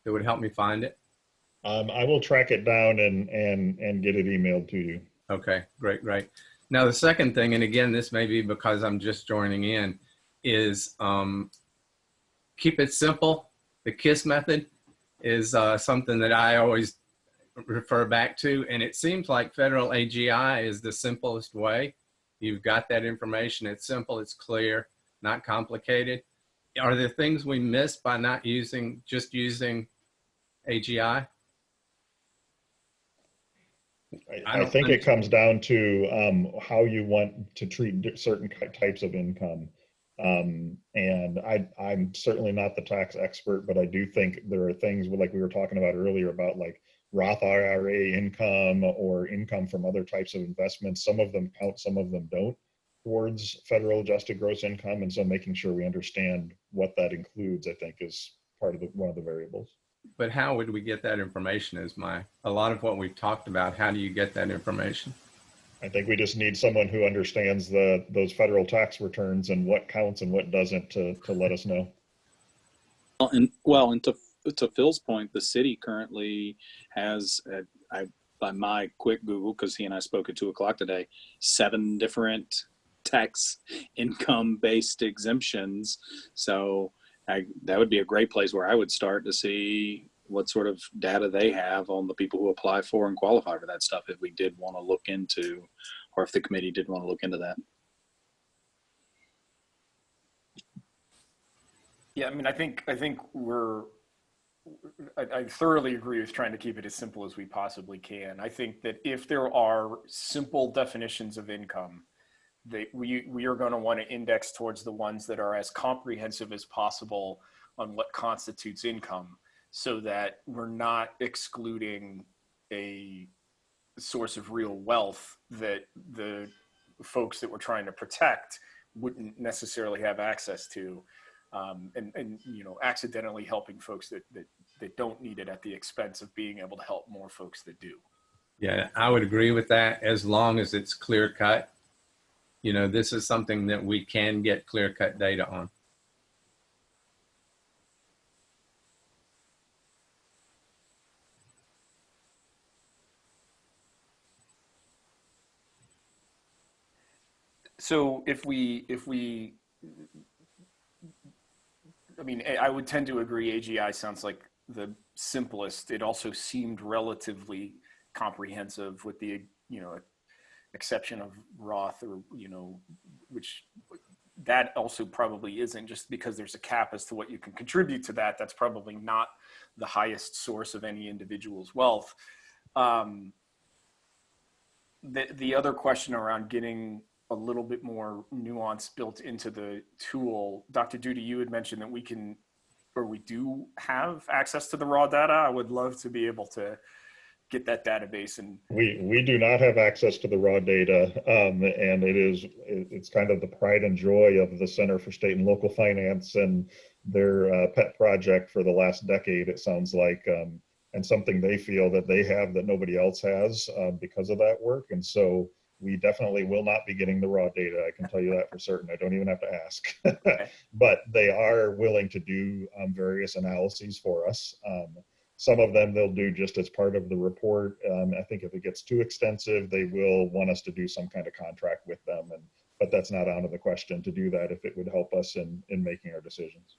would help me find it? I will track it down and get it emailed to you. Okay, great. Now the second thing, and again, this may be because I'm just joining in, is keep it simple. The KISS method is something that I always refer back to, and it seems like federal AGI is the simplest way. You've got that information. It's simple, it's clear, not complicated. Are there things we miss by not just using AGI? I think it comes down to how you want to treat certain types of income. And I'm certainly not the tax expert, but I do think there are things like we were talking about earlier about like Roth IRA income or income from other types of investments. Some of them count, some of them don't towards federal adjusted gross income. And so making sure we understand what that includes, I think, is part of one of the variables. But how would we get that information is a lot of what we've talked about. How do you get that information? I think we just need someone who understands those federal tax returns and what counts and what doesn't to let us know. And to Phil's point, the city currently has, by my quick Google, because he and I spoke at 2:00 today, 7 different tax income-based exemptions. So that would be a great place where I would start to see what sort of data they have on the people who apply for and qualify for that stuff if we did want to look into, or if the committee did want to look into that. Yeah, I mean, I think I thoroughly agree with trying to keep it as simple as we possibly can. I think that if there are simple definitions of income, that we are going to want to index towards the ones that are as comprehensive as possible on what constitutes income, so that we're not excluding a source of real wealth that the folks that we're trying to protect wouldn't necessarily have access to, and accidentally helping folks that don't need it at the expense of being able to help more folks that do. Yeah, I would agree with that, as long as it's clear cut. This is something that we can get clear cut data on. So I would tend to agree AGI sounds like the simplest. It also seemed relatively comprehensive with the, exception of Roth, or, which that also probably isn't, just because there's a cap as to what you can contribute to that. That's probably not the highest source of any individual's wealth. The other question around getting a little bit more nuance built into the tool, Dr. Duty, you had mentioned that we do have access to the raw data. I would love to be able to get that database. And we do not have access to the raw data, and it's kind of the pride and joy of the Center for State and Local Finance and their pet project for the last decade, it sounds like, and something they feel that they have that nobody else has because of that work. And so we definitely will not be getting the raw data. I can tell you that for certain. I don't even have to ask. But they are willing to do various analyses for us. Some of them they'll do just as part of the report. I think if it gets too extensive, they will want us to do some kind of contract with them. But that's not out of the question to do that if it would help us in making our decisions.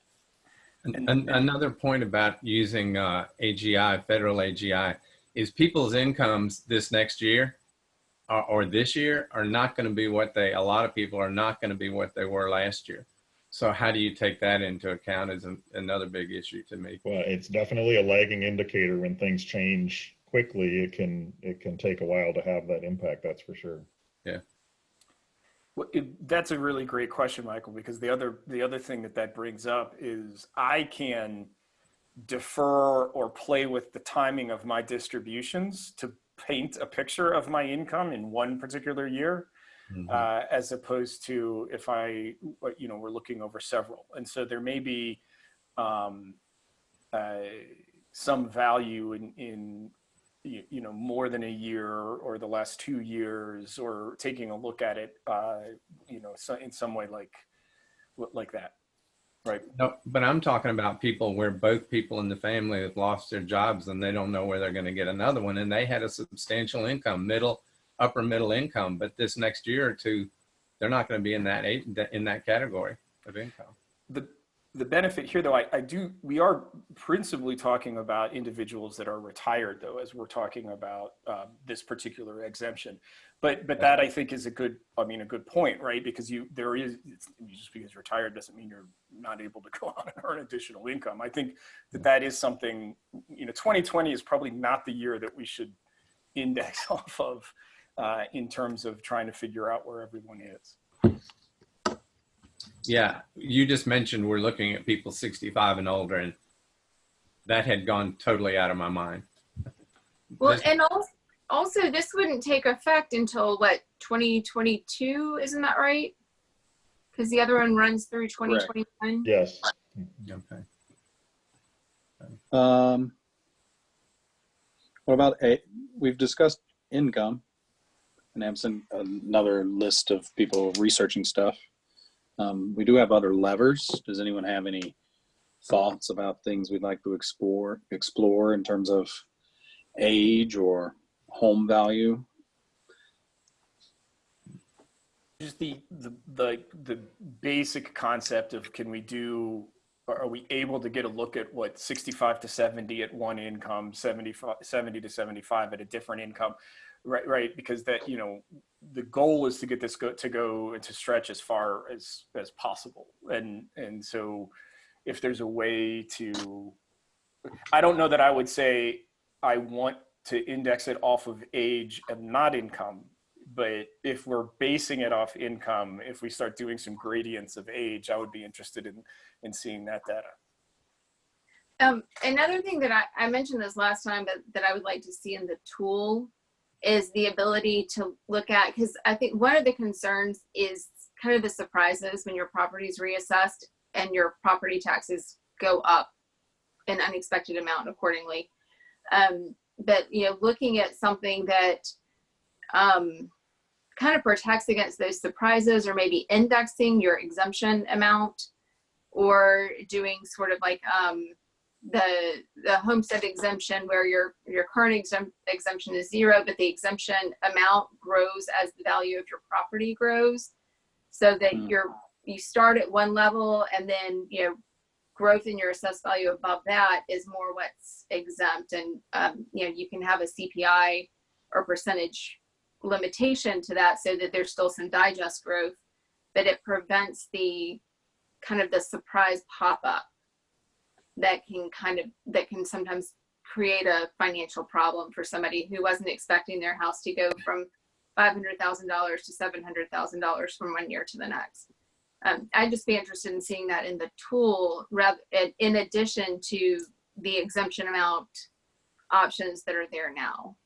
And another point about using AGI, federal AGI, is people's incomes this next year or this year are not going to be what a lot of people are not going to be what they were last year. So how do you take that into account is another big issue to me. Well, it's definitely a lagging indicator. When things change quickly, it can take a while to have that impact. That's for sure. Yeah. Well, that's a really great question, Michael, because the other thing that brings up is I can defer or play with the timing of my distributions to paint a picture of my income in one particular year, as opposed to if we're looking over several. And so there may be some value in more than a year or the last 2 years, or taking a look at it, in some way like that. Right. No, but I'm talking about people where both people in the family have lost their jobs and they don't know where they're going to get another one. And they had a substantial income, upper middle income, but this next year or two, they're not going to be in that category of income. The benefit here, though, we are principally talking about individuals that are retired, though, as we're talking about this particular exemption. But that, I think, is a good point, right? Because just because you're retired doesn't mean you're not able to go on and earn additional income. I think that is something, 2020 is probably not the year that we should index off of in terms of trying to figure out where everyone is. Yeah, you just mentioned we're looking at people 65 and older, and that had gone totally out of my mind. Well, and also this wouldn't take effect until 2022, isn't that right? Because the other one runs through 2021. Yes. Okay. What about we've discussed income, and have another list of people researching stuff. We do have other levers. Does anyone have any thoughts about things we'd like to explore in terms of age or home value? Just the basic concept of are we able to get a look at what 65 to 70 at one income, 70 to 75 at a different income, right? Because that, the goal is to get this to go and to stretch as far as possible. And so if there's a way to, I don't know that I would say I want to index it off of age and not income, but if we're basing it off income, if we start doing some gradients of age, I would be interested in seeing that data. Another thing that I mentioned this last time that I would like to see in the tool is the ability to look at, because I think one of the concerns is kind of the surprises when your property is reassessed and your property taxes go up an unexpected amount accordingly. But looking at something that kind of protects against those surprises, or maybe indexing your exemption amount, or doing sort of like the homestead exemption where your current exemption is 0, but the exemption amount grows as the value of your property grows, so that you start at one level, and then growth in your assessed value above that is more what's exempt. And you can have a CPI or percentage limitation to that, so that there's still some digest growth, but it prevents the kind of the surprise pop-up that can sometimes create a financial problem for somebody who wasn't expecting their house to go from $500,000 to $700,000 from one year to the next. I'd just be interested in seeing that in the tool, in addition to the exemption amount options that are there now.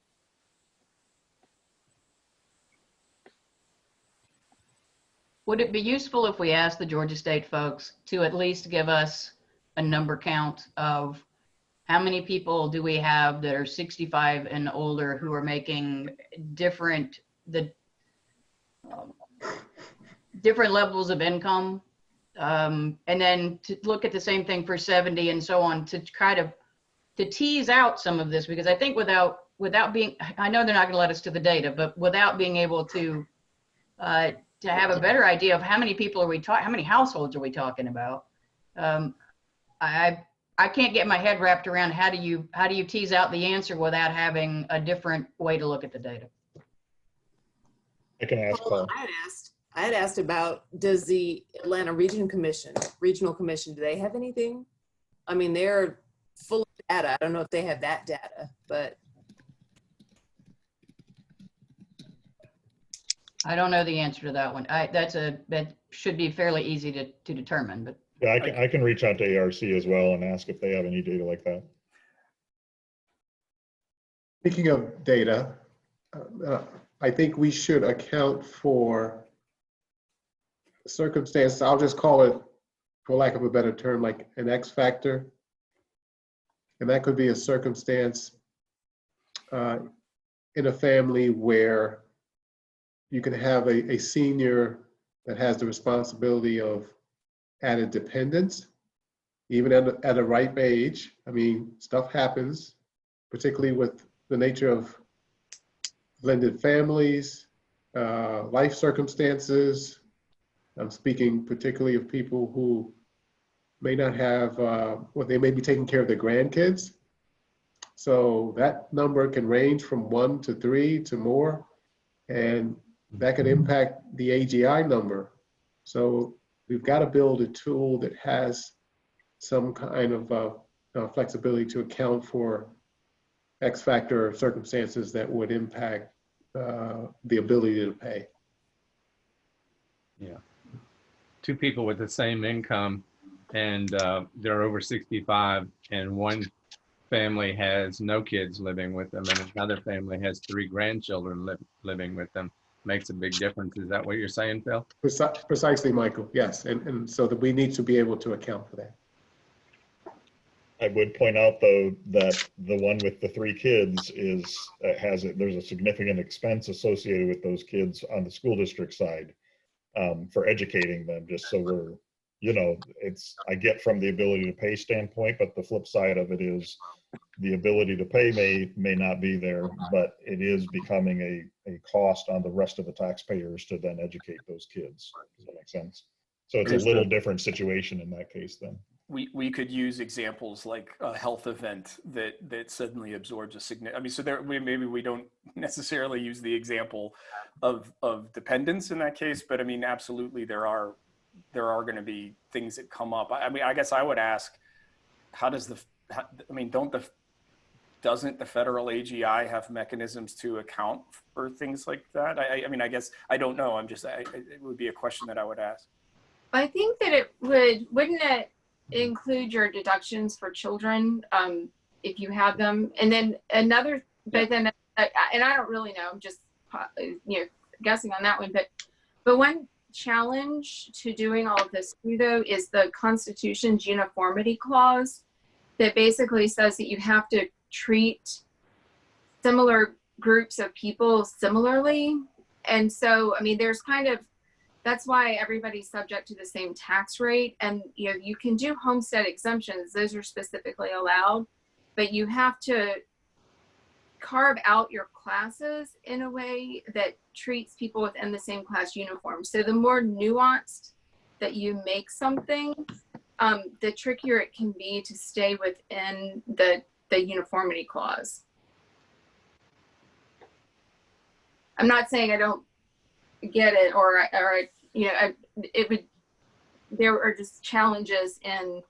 Would it be useful if we asked the Georgia State folks to at least give us a number count of how many people do we have that are 65 and older who are making different levels of income, and then to look at the same thing for 70 and so on, to tease out some of this, because I think without being, I know they're not going to let us to the data, but without being able to have a better idea of how many people are we talking, how many households are we talking about, I can't get my head wrapped around how do you tease out the answer without having a different way to look at the data. I can ask Paula, Paul. I had asked about, does the Atlanta Regional Commission, do they have anything? I mean, they're full of data. I don't know if they have that data, but. I don't know the answer to that one. That should be fairly easy to determine, but. Yeah, I can reach out to ARC as well and ask if they have any data like that. Speaking of data, I think we should account for circumstances. I'll just call it, for lack of a better term, like an X factor. And that could be a circumstance in a family where you can have a senior that has the responsibility of added dependence, even at a ripe age. I mean, stuff happens, particularly with the nature of blended families, life circumstances. I'm speaking particularly of people who may not have, they may be taking care of their grandkids. So that number can range from 1 to 3 to more, and that could impact the AGI number. So we've got to build a tool that has some kind of flexibility to account for X factor circumstances that would impact the ability to pay. Yeah. Two people with the same income and they're over 65, and one family has no kids living with them and another family has 3 grandchildren living with them. Makes a big difference. Is that what you're saying, Phil? Precisely, Michael. Yes. And so that we need to be able to account for that. I would point out though that the one with the 3 kids there's a significant expense associated with those kids on the school district side for educating them, just so we're, I get from the ability to pay standpoint, but the flip side of it is the ability to pay may not be there, but it is becoming a cost on the rest of the taxpayers to then educate those kids. Does that make sense? So it's a little different situation in that case then. We could use examples like a health event that suddenly absorbs a significant, I mean, so maybe we don't necessarily use the example of dependence in that case, but I mean, absolutely there are going to be things that come up. I mean, I guess I would ask, doesn't the federal AGI have mechanisms to account for things like that? I mean, I guess, I don't know. It would be a question that I would ask. I think that wouldn't it include your deductions for children if you have them? And then another, but then, and I don't really know, I'm just, guessing on that one, but one challenge to doing all of this too, though, is the Constitution's uniformity clause that basically says that you have to treat similar groups of people similarly. And so, I mean, there's that's why everybody's subject to the same tax rate. And, you can do homestead exemptions. Those are specifically allowed, but you have to carve out your classes in a way that treats people within the same class uniform. So the more nuanced that you make something, the trickier it can be to stay within the uniformity clause. I'm not saying I don't get it, or there are just challenges in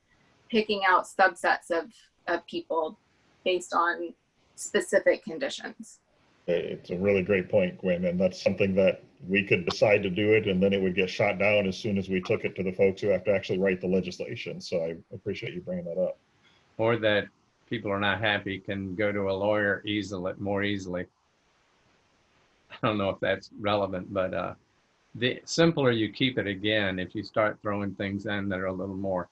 picking out subsets of people based on specific conditions. It's a really great point, Gwin, and that's something that we could decide to do it, and then it would get shot down as soon as we took it to the folks who have to actually write the legislation. So I appreciate you bringing that up. Or that people are not happy can go to a lawyer more easily. I don't know if that's relevant, but the simpler you keep it, again, if you start throwing things in that are a little more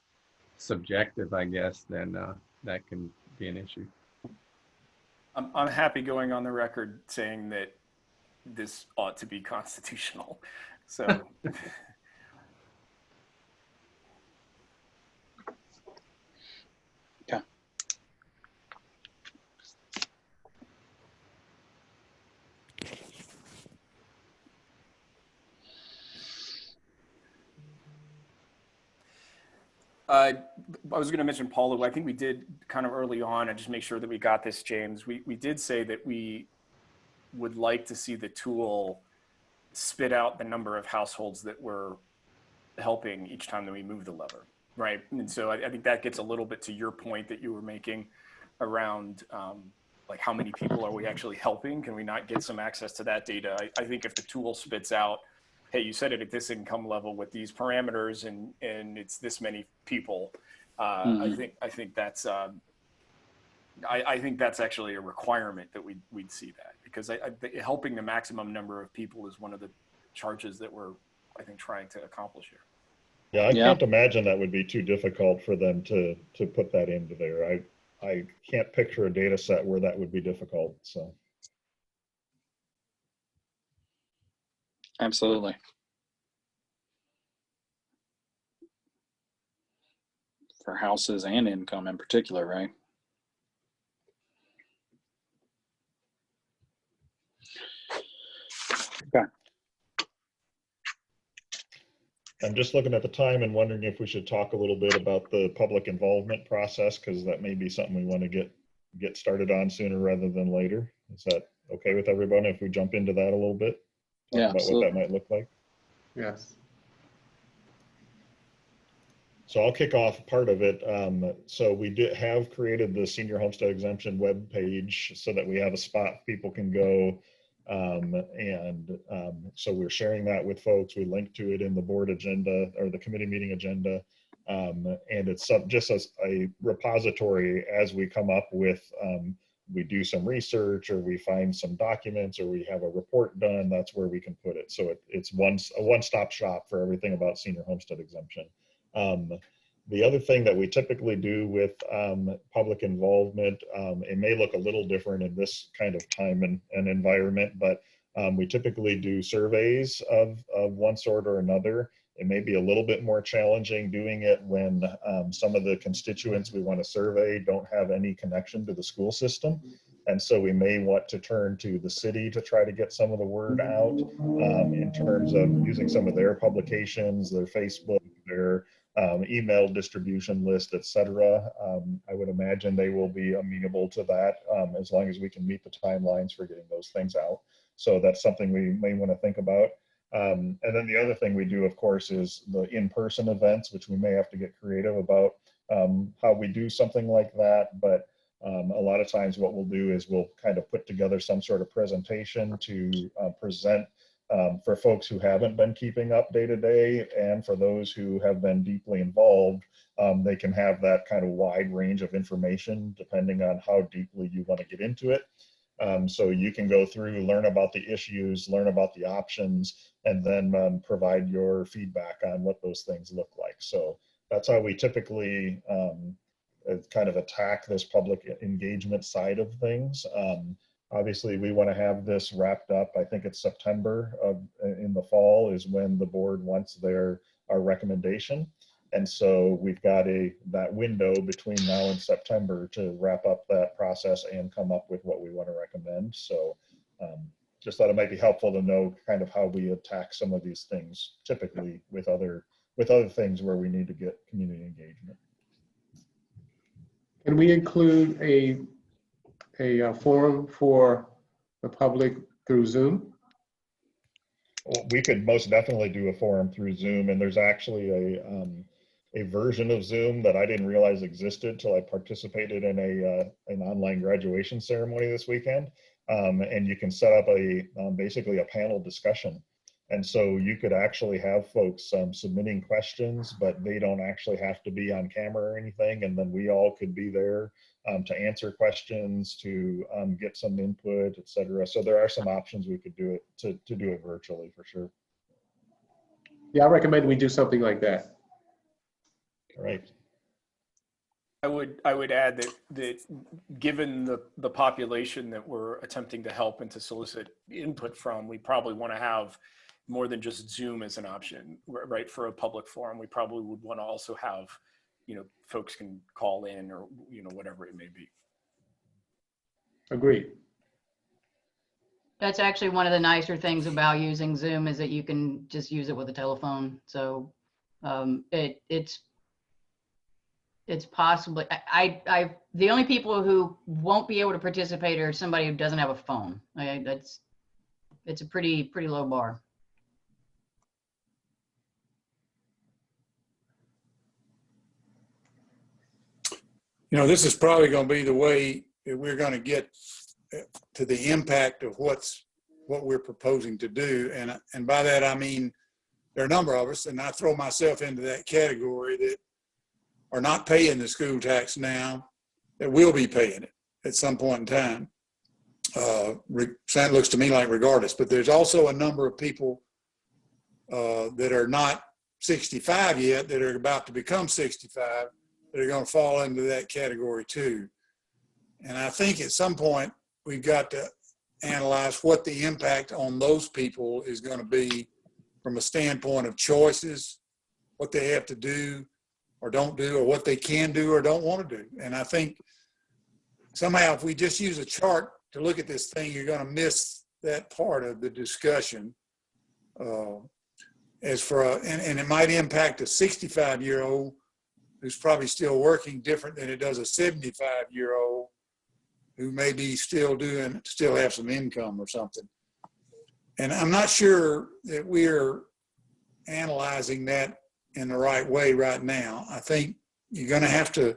subjective, I guess, then that can be an issue. I'm happy going on the record saying that this ought to be constitutional. So. Yeah. I was going to mention, Paula, I think we did kind of early on, and just make sure that we got this, James. We did say that we would like to see the tool spit out the number of households that we're helping each time that we move the lever, right? And so I think that gets a little bit to your point that you were making around like how many people are we actually helping? Can we not get some access to that data? I think if the tool spits out, hey, you said it at this income level with these parameters and it's this many people, I think that's I think that's actually a requirement that we'd see that, because helping the maximum number of people is one of the charges that we're, I think, trying to accomplish here. Yeah, I can't imagine that would be too difficult for them to put that into there. I can't picture a data set where that would be difficult. So Absolutely. For houses and income in particular, right? Okay. I'm just looking at the time and wondering if we should talk a little bit about the public involvement process, because that may be something we want to get started on sooner rather than later. Is that okay with everyone if we jump into that a little bit? Talk about absolutely. what that might look like. Yes. So I'll kick off part of it. So we have created the Senior Homestead Exemption web page so that we have a spot people can go. So we're sharing that with folks. We link to it in the board agenda or the committee meeting agenda. And it's just as a repository as we come up with, we do some research or we find some documents or we have a report done, that's where we can put it. So it's a one-stop shop for everything about Senior Homestead Exemption. The other thing that we typically do with public involvement, it may look a little different in this kind of time and environment, but we typically do surveys of one sort or another. It may be a little bit more challenging doing it when some of the constituents we want to survey don't have any connection to the school system. And so we may want to turn to the city to try to get some of the word out in terms of using some of their publications, their Facebook, their email distribution list, etc. I would imagine they will be amenable to that as long as we can meet the timelines for getting those things out. So that's something we may want to think about. And then the other thing we do, of course, is the in-person events, which we may have to get creative about how we do something like that. But a lot of times what we'll do is we'll kind of put together some sort of presentation to present for folks who haven't been keeping up day to day, and for those who have been deeply involved, they can have that kind of wide range of information depending on how deeply you want to get into it. So you can go through, learn about the issues, learn about the options, and then provide your feedback on what those things look like. So that's how we typically kind of attack this public engagement side of things. Obviously, we want to have this wrapped up. I think it's September in the fall is when the board wants our recommendation. And so we've got that window between now and September to wrap up that process and come up with what we want to recommend. So just thought it might be helpful to know kind of how we attack some of these things, typically with other things where we need to get community engagement. Can we include a forum for the public through Zoom? We could most definitely do a forum through Zoom, and there's actually a version of Zoom that I didn't realize existed till I participated in an online graduation ceremony this weekend. And you can set up basically a panel discussion. And so you could actually have folks submitting questions, but they don't actually have to be on camera or anything. And then we all could be there to answer questions, to get some input, et cetera. So there are some options we could do it to do it virtually for sure. Yeah, I recommend we do something like that. All right. I would add that given the population that we're attempting to help and to solicit input from, we probably want to have more than just Zoom as an option, right? For a public forum, we probably would want to also have, folks can call in or, whatever it may be. Agreed. That's actually one of the nicer things about using Zoom is that you can just use it with a telephone. So it's possibly, the only people who won't be able to participate are somebody who doesn't have a phone. It's a pretty low bar. This is probably going to be the way that we're going to get to the impact of what we're proposing to do. And by that, I mean, there are a number of us, and I throw myself into that category, that are not paying the school tax now, that will be paying it at some point in time. It looks to me like regardless, but there's also a number of people that are not 65 yet, that are about to become 65, that are going to fall into that category too. And I think at some point we've got to analyze what the impact on those people is going to be from a standpoint of choices, what they have to do or don't do, or what they can do or don't want to do. And I think somehow if we just use a chart to look at this thing, you're going to miss that part of the discussion. And it might impact a 65-year-old who's probably still working different than it does a 75-year-old who may be still have some income or something. And I'm not sure that we're analyzing that in the right way right now. I think you're going to have to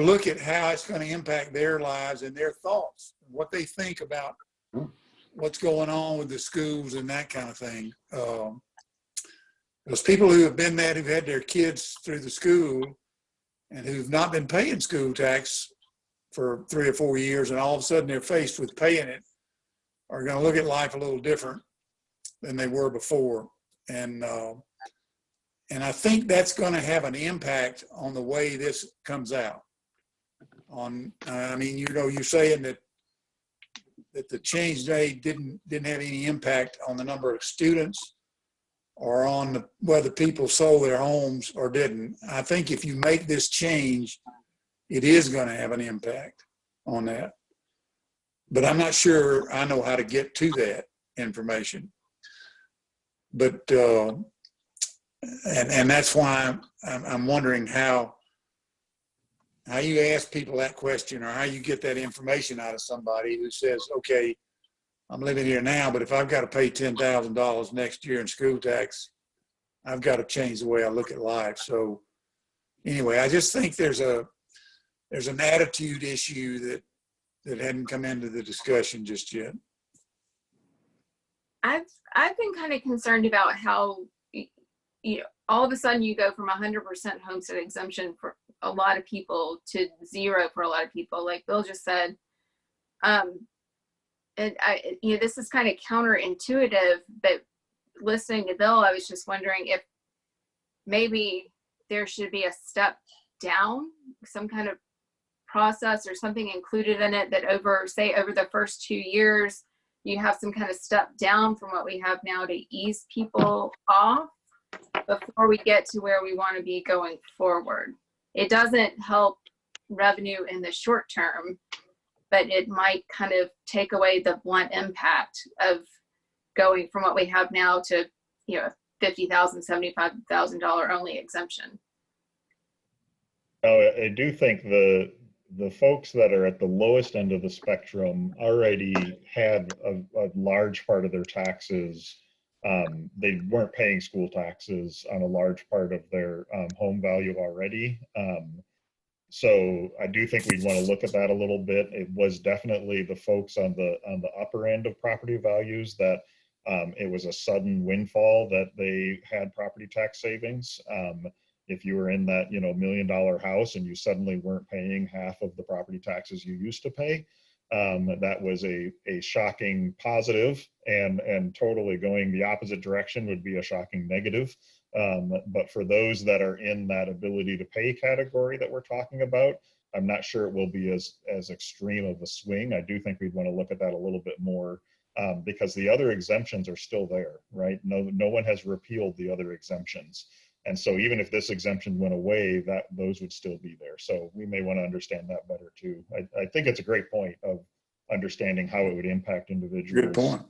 look at how it's going to impact their lives and their thoughts, what they think about what's going on with the schools and that kind of thing. Those people who have been that, who've had their kids through the school and who've not been paying school tax for 3 or 4 years, and all of a sudden they're faced with paying it, are going to look at life a little different than they were before. And I think that's going to have an impact on the way this comes out. You're saying that the change day didn't have any impact on the number of students or on whether people sold their homes or didn't. I think if you make this change, it is going to have an impact on that. But I'm not sure I know how to get to that information. But and that's why I'm wondering how you ask people that question, or how you get that information out of somebody who says, okay, I'm living here now, but if I've got to pay $10,000 next year in school tax, I've got to change the way I look at life. So anyway, I just think there's an attitude issue that hadn't come into the discussion just yet. I've been kind of concerned about how, all of a sudden you go from 100% homestead exemption for a lot of people to 0 for a lot of people, like Bill just said. And this is kind of counterintuitive, but listening to Bill, I was just wondering if maybe there should be a step down, some kind of process or something included in it that over the first 2 years, you have some kind of step down from what we have now to ease people off before we get to where we want to be going forward. It doesn't help revenue in the short term, but it might kind of take away the blunt impact of going from what we have now to, $50,000, $75,000 only exemption. I do think the folks that are at the lowest end of the spectrum already had a large part of their taxes. They weren't paying school taxes on a large part of their home value already. So I do think we'd want to look at that a little bit. It was definitely the folks on the upper end of property values that it was a sudden windfall that they had property tax savings. If you were in that $1 million house and you suddenly weren't paying half of the property taxes you used to pay, that was a shocking positive, and totally going the opposite direction would be a shocking negative. But for those that are in that ability to pay category that we're talking about, I'm not sure it will be as extreme of a swing. I do think we'd want to look at that a little bit more, because the other exemptions are still there, right? No one has repealed the other exemptions. And so even if this exemption went away, those would still be there. So we may want to understand that better too. I think it's a great point of understanding how it would impact individuals. Good point.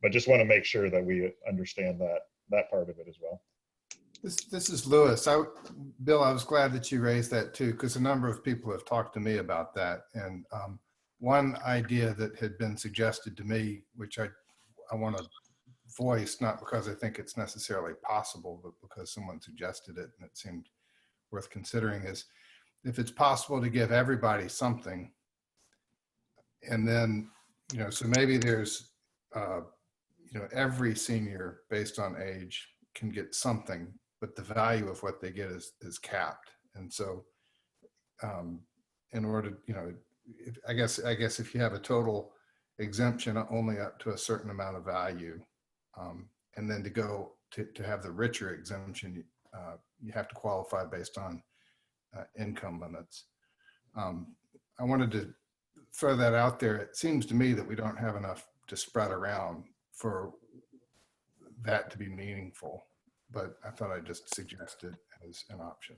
But just want to make sure that we understand that part of it as well. This is Lewis. Bill, I was glad that you raised that too, because a number of people have talked to me about that. And one idea that had been suggested to me, which I want to voice, not because I think it's necessarily possible, but because someone suggested it and it seemed worth considering, is if it's possible to give everybody something, and then, so maybe there's, every senior based on age can get something, but the value of what they get is capped. And so in order, I guess if you have a total exemption only up to a certain amount of value, and then to go to have the richer exemption, you have to qualify based on income limits. I wanted to throw that out there. It seems to me that we don't have enough to spread around for that to be meaningful, but I thought I'd just suggest it as an option.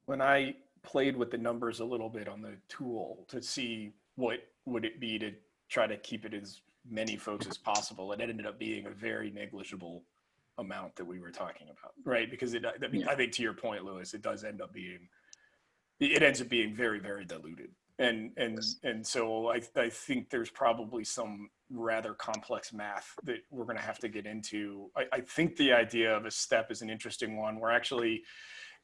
When I played with the numbers a little bit on the tool to see what would it be to try to keep it as many folks as possible, it ended up being a very negligible amount that we were talking about, right? Because I think to your point, Lewis, it does end up being, it ends up being very, very diluted. And so I think there's probably some rather complex math that we're going to have to get into. I think the idea of a step is an interesting one, where actually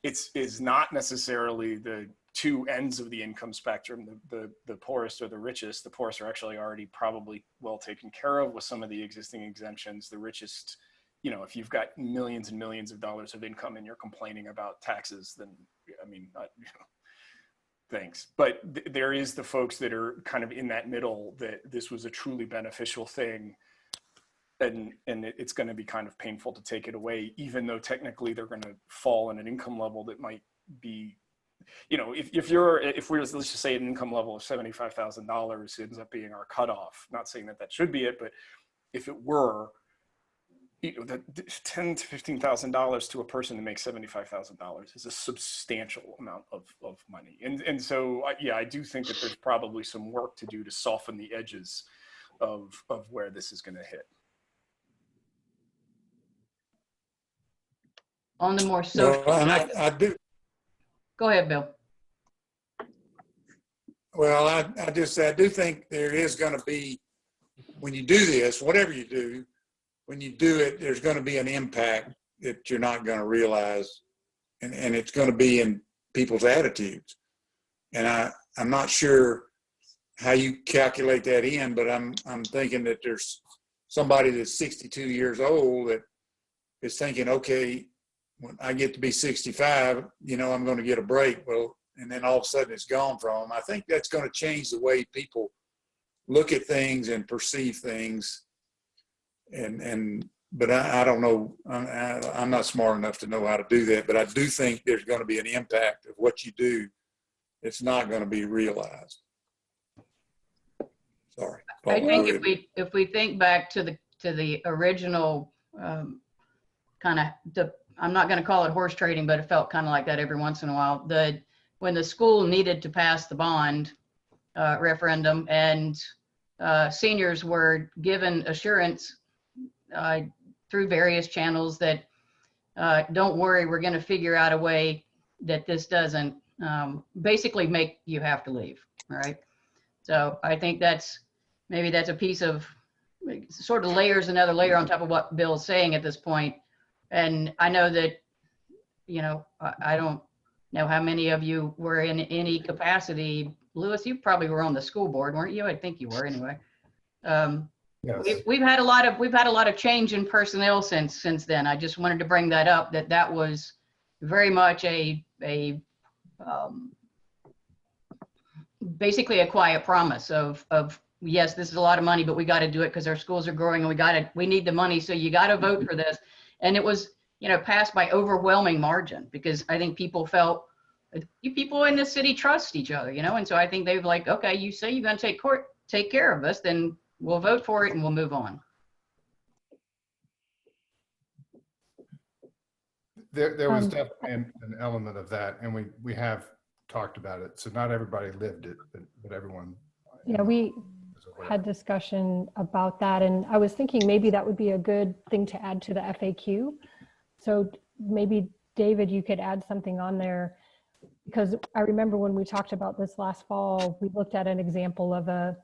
it's not necessarily the two ends of the income spectrum, the poorest or the richest. The poorest are actually already probably well taken care of with some of the existing exemptions. The richest, if you've got millions and millions of dollars of income and you're complaining about taxes, then I mean, thanks. But there is the folks that are kind of in that middle, that this was a truly beneficial thing. And it's going to be kind of painful to take it away, even though technically they're going to fall in an income level that might be, if we're, let's just say an income level of $75,000 ends up being our cutoff. Not saying that should be it, but if it were, that $10,000 to $15,000 to a person that makes $75,000 is a substantial amount of money. And so, yeah, I do think that there's probably some work to do to soften the edges of where this is going to hit. On the more social Well, and side. I do. Go ahead, Bill. Well, I do think there is going to be, when you do this, whatever you do, when you do it, there's going to be an impact that you're not going to realize, and it's going to be in people's attitudes. And I'm not sure how you calculate that in, but I'm thinking that there's somebody that's 62 years old that is thinking, okay, when I get to be 65, I'm going to get a break. Well, and then all of a sudden it's gone from them. I think that's going to change the way people look at things and perceive things. But I don't know. I'm not smart enough to know how to do that. But I do think there's going to be an impact of what you do. It's not going to be realized. Sorry. Paula, I think if we think back to the original I'm not going to call it horse trading, but it felt kind of like that every once in a while. When the school needed to pass the bond referendum, and seniors were given assurance through various channels that don't worry, we're going to figure out a way that this doesn't basically make you have to leave. All right. So I think maybe that's a piece of sort of layers, another layer on top of what Bill's saying at this point. And I know that, I don't know how many of you were in any capacity. Lewis, you probably were on the school board, weren't you? I think you were anyway. Yes. We've had a lot of change in personnel since then. I just wanted to bring that up, that was very much basically a quiet promise of yes, this is a lot of money, but we got to do it because our schools are growing and we need the money. So you got to vote for this. And it was, passed by overwhelming margin, because I think people felt people in this city trust each other, and so I think they've like, okay, you say you're going to take care of us, then we'll vote for it and we'll move on. There was definitely an element of that, and we have talked about it. So not everybody lived it, but everyone. Yeah, we had discussion about that, and I was thinking maybe that would be a good thing to add to the FAQ. So maybe David, you could add something on there, because I remember when we talked about this last fall, we looked at an example of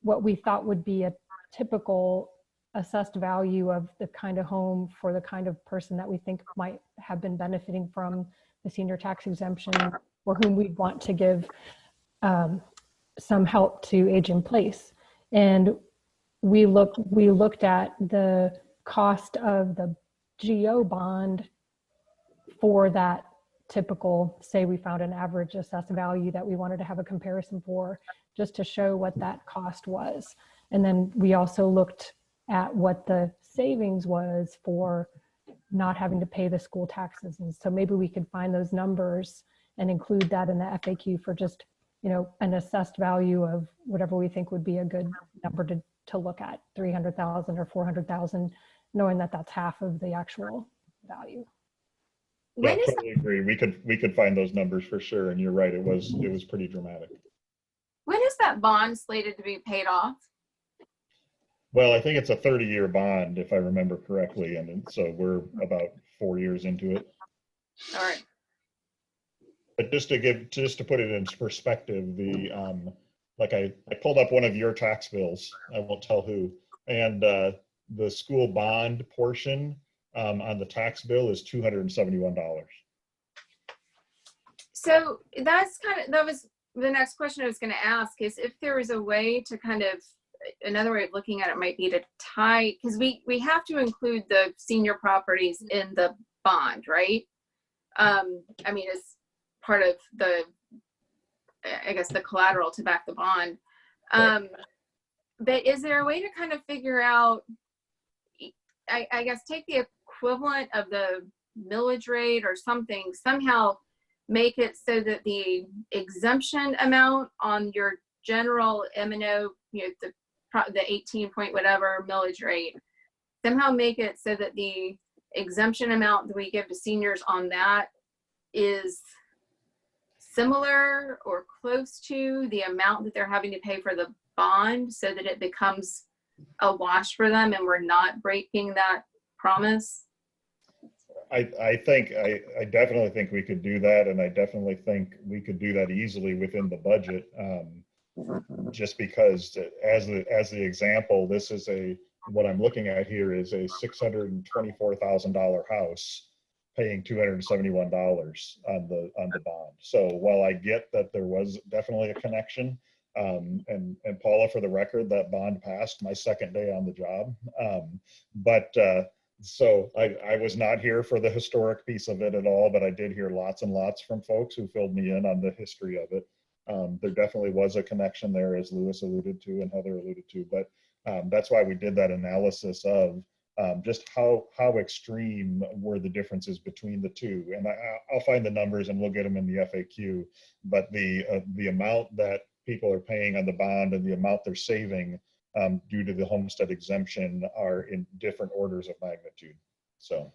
what we thought would be a typical assessed value of the kind of home for the kind of person that we think might have been benefiting from the senior tax exemption or whom we'd want to give some help to age in place. And we looked at the cost of the GO bond for that typical, say we found an average assessed value that we wanted to have a comparison for, just to show what that cost was. And then we also looked at what the savings was for not having to pay the school taxes. And so maybe we could find those numbers and include that in the FAQ for just, you know, an assessed value of whatever we think would be a good number to look at, 300,000 or 400,000, knowing that that's half of the actual value. Yeah, I totally agree. We could find those numbers for sure. And you're right, it was pretty dramatic. When is that bond slated to be paid off? Well, I think it's a 30-year bond, if I remember correctly. And so we're about 4 years into it. All right. But just to put it in perspective, the like I pulled up one of your tax bills, I won't tell who, and the school bond portion on the tax bill is $271. So that was the next question I was going to ask, is if there was a way to kind of, another way of looking at it might be to tie, because we have to include the senior properties in the bond, right? I mean, it's part of the, I guess, the collateral to back the bond. But is there a way to kind of figure out, I guess, take the equivalent of the millage rate or something, somehow make it so that the exemption amount on your general M&O, you know, the 18 point whatever millage rate, somehow make it so that the exemption amount that we give to seniors on that is similar or close to the amount that they're having to pay for the bond, so that it becomes a wash for them and we're not breaking that promise? I definitely think we could do that, and I definitely think we could do that easily within the budget. Just because, as the example, this is what I'm looking at here is a $624,000 house paying $271 on the bond. So while I get that there was definitely a connection, and Paula, for the record, that bond passed my second day on the job. So I was not here for the historic piece of it at all, but I did hear lots and lots from folks who filled me in on the history of it. There definitely was a connection there, as Lewis alluded to and Heather alluded to, but that's why we did that analysis of just how extreme were the differences between the two. And I'll find the numbers and we'll get them in the FAQ, but the amount that people are paying on the bond and the amount they're saving due to the homestead exemption are in different orders of magnitude. So.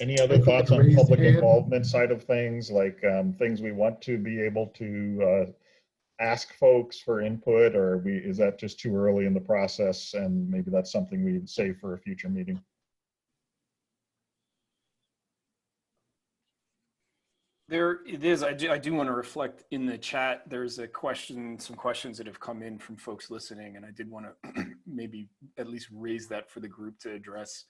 Any other thoughts on public involvement side of things, like things we want to be able to ask folks for input, or is that just too early in the process and maybe that's something we'd save for a future meeting? There it is. I do want to reflect in the chat. There's some questions that have come in from folks listening, and I did want to maybe at least raise that for the group to address.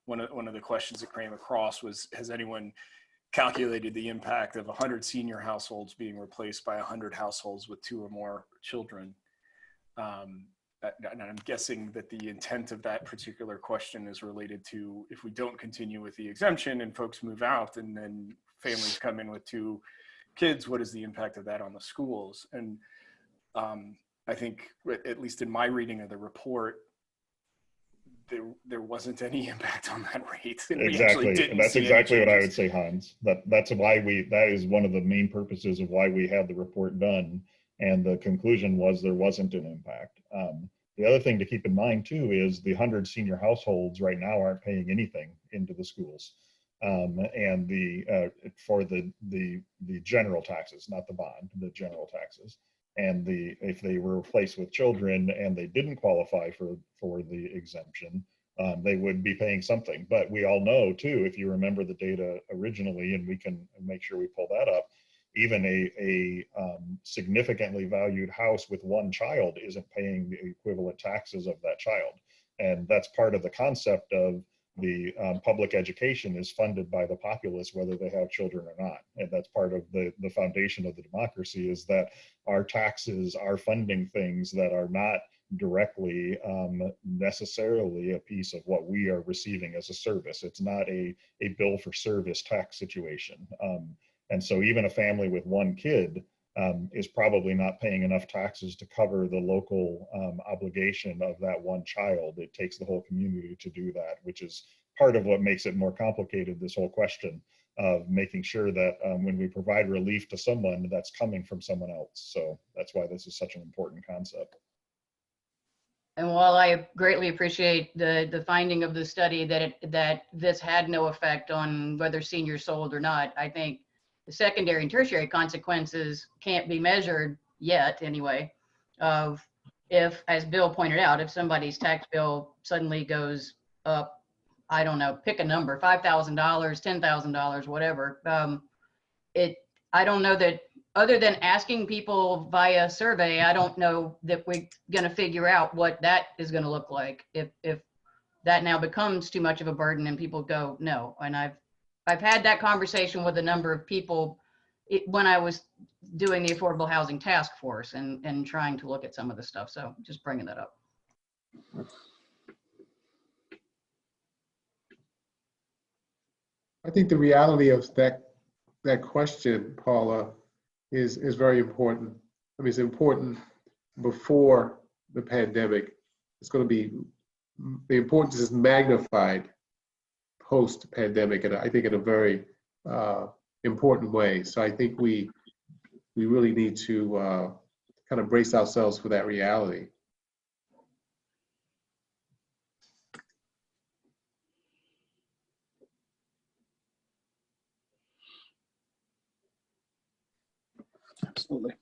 One of the questions that came across was, has anyone calculated the impact of 100 senior households being replaced by 100 households with 2 or more children? And I'm guessing that the intent of that particular question is related to, if we don't continue with the exemption and folks move out and then families come in with 2 kids, what is the impact of that on the schools? And I think, at least in my reading of the report, there wasn't any impact on that rate. And exactly. And that's exactly what I would say, Hans. That's why that is one of the main purposes of why we had the report done. And the conclusion was there wasn't an impact. The other thing to keep in mind too is the 100 senior households right now aren't paying anything into the schools. And for the general taxes, not the bond, the general taxes. And if they were placed with children and they didn't qualify for the exemption, they would be paying something. But we all know too, if you remember the data originally, and we can make sure we pull that up, even a significantly valued house with one child isn't paying the equivalent taxes of that child. And that's part of the concept of the public education is funded by the populace, whether they have children or not. And that's part of the foundation of the democracy, is that our taxes are funding things that are not directly necessarily a piece of what we are receiving as a service. It's not a bill for service tax situation. And so even a family with one kid is probably not paying enough taxes to cover the local obligation of that one child. It takes the whole community to do that, which is part of what makes it more complicated, this whole question of making sure that when we provide relief to someone, that's coming from someone else. So that's why this is such an important concept. And while I greatly appreciate the finding of the study that this had no effect on whether seniors sold or not, I think the secondary and tertiary consequences can't be measured yet anyway, of if, as Bill pointed out, if somebody's tax bill suddenly goes up, I don't know, pick a number, $5,000, $10,000, whatever. I don't know that, other than asking people via survey, I don't know that we're gonna figure out what that is gonna look like if that now becomes too much of a burden and people go, no. And I've had that conversation with a number of people when I was doing the Affordable Housing Task Force and trying to look at some of the stuff. So just bringing that up. I think the reality of that question, Paula, is very important. I mean, it's important before the pandemic. It's going to be, the importance is magnified post-pandemic, and I think in a very important way. So I think we really need to kind of brace ourselves for that reality. Absolutely.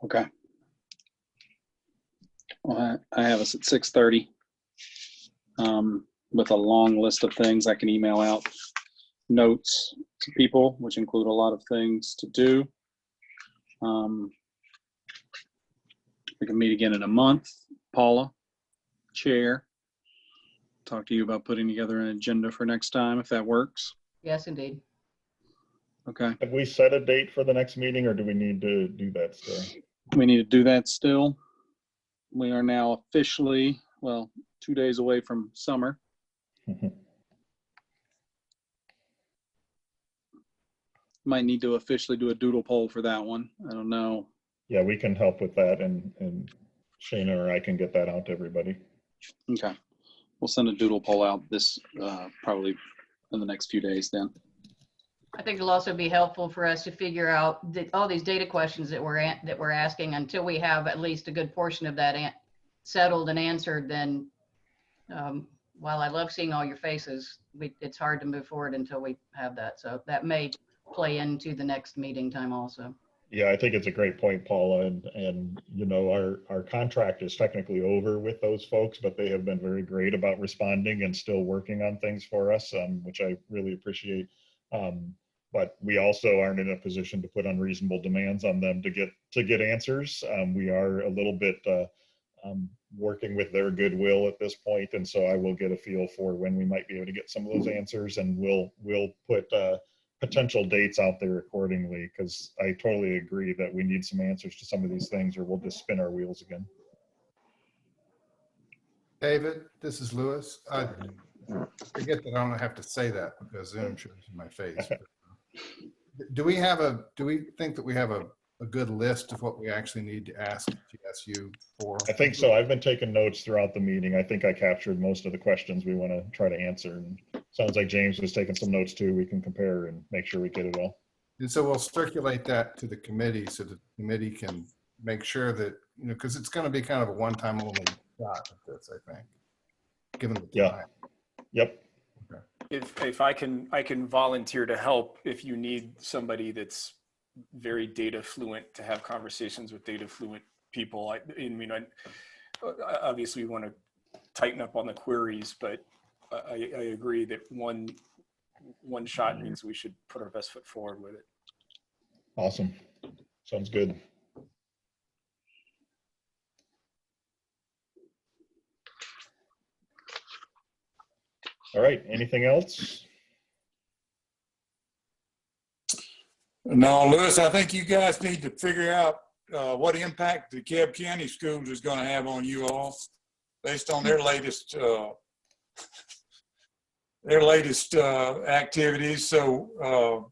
Okay. Well, I have us at 6:30 with a long list of things. I can email out notes to people, which include a lot of things to do. We can meet again in a month. Paula, chair, talk to you about putting together an agenda for next time, if that works. Yes, indeed. Okay. Have we set a date for the next meeting, or do we need to do that still? We need to do that still. We are now officially, well, 2 days away from summer. Might need to officially do a doodle poll for that one. I don't know. Yeah, we can help with that, and Shana or I can get that out to everybody. Okay. We'll send a doodle poll out this probably in the next few days then. I think it'll also be helpful for us to figure out all these data questions that we're asking. Until we have at least a good portion of that settled and answered, then while I love seeing all your faces, it's hard to move forward until we have that. So that may play into the next meeting time also. Yeah, I think it's a great point, Paula, and you know, our contract is technically over with those folks, but they have been very great about responding and still working on things for us, which I really appreciate. But we also aren't in a position to put unreasonable demands on them to get answers. We are a little bit working with their goodwill at this point, and so I will get a feel for when we might be able to get some of those answers, and we'll put potential dates out there accordingly, because I totally agree that we need some answers to some of these things, or we'll just spin our wheels again. David, this is Lewis. I forget that I don't have to say that because Zoom shows in my face. Do we think that we have a good list of what we actually need to ask GSU for? I think so. I've been taking notes throughout the meeting. I think I captured most of the questions we want to try to answer. And sounds like James was taking some notes too. We can compare and make sure we get it all. And so we'll circulate that to the committee so the committee can make sure that, you know, because it's going to be kind of a one-time only shot at this, I think, given the Yeah. time. Yep. If I can volunteer to help if you need somebody that's very data fluent to have conversations with data fluent people. I mean, obviously we want to tighten up on the queries, but I agree that one shot means we should put our best foot forward with it. Awesome. Sounds good. All right. Anything else? No, Lewis, I think you guys need to figure out what impact the Cobb County schools is going to have on you all based on their latest activities. So,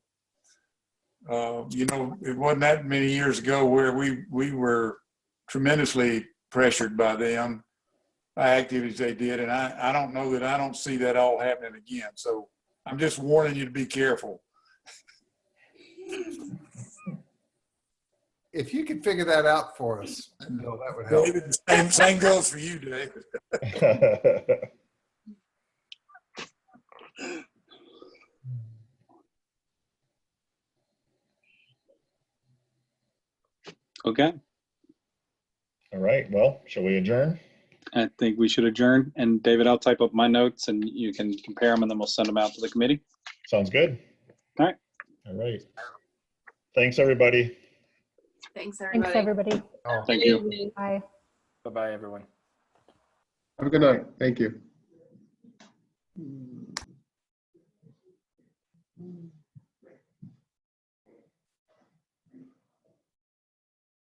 you know, it wasn't that many years ago where we were tremendously pressured by them, by activities they did. And I don't know that I don't see that all happening again. So I'm just warning you to be careful. If you could figure that out for us, Bill, that would help. David, same goes for you, David. Okay. All right. Well, shall we adjourn? I think we should adjourn. And David, I'll type up my notes and you can compare them and then we'll send them out to the committee. Sounds good. All right. All right. Thanks, everybody. Thanks, everybody. Thanks, everybody. Oh. Thank you. Bye. Bye-bye, everyone. Have a good night. Thank you.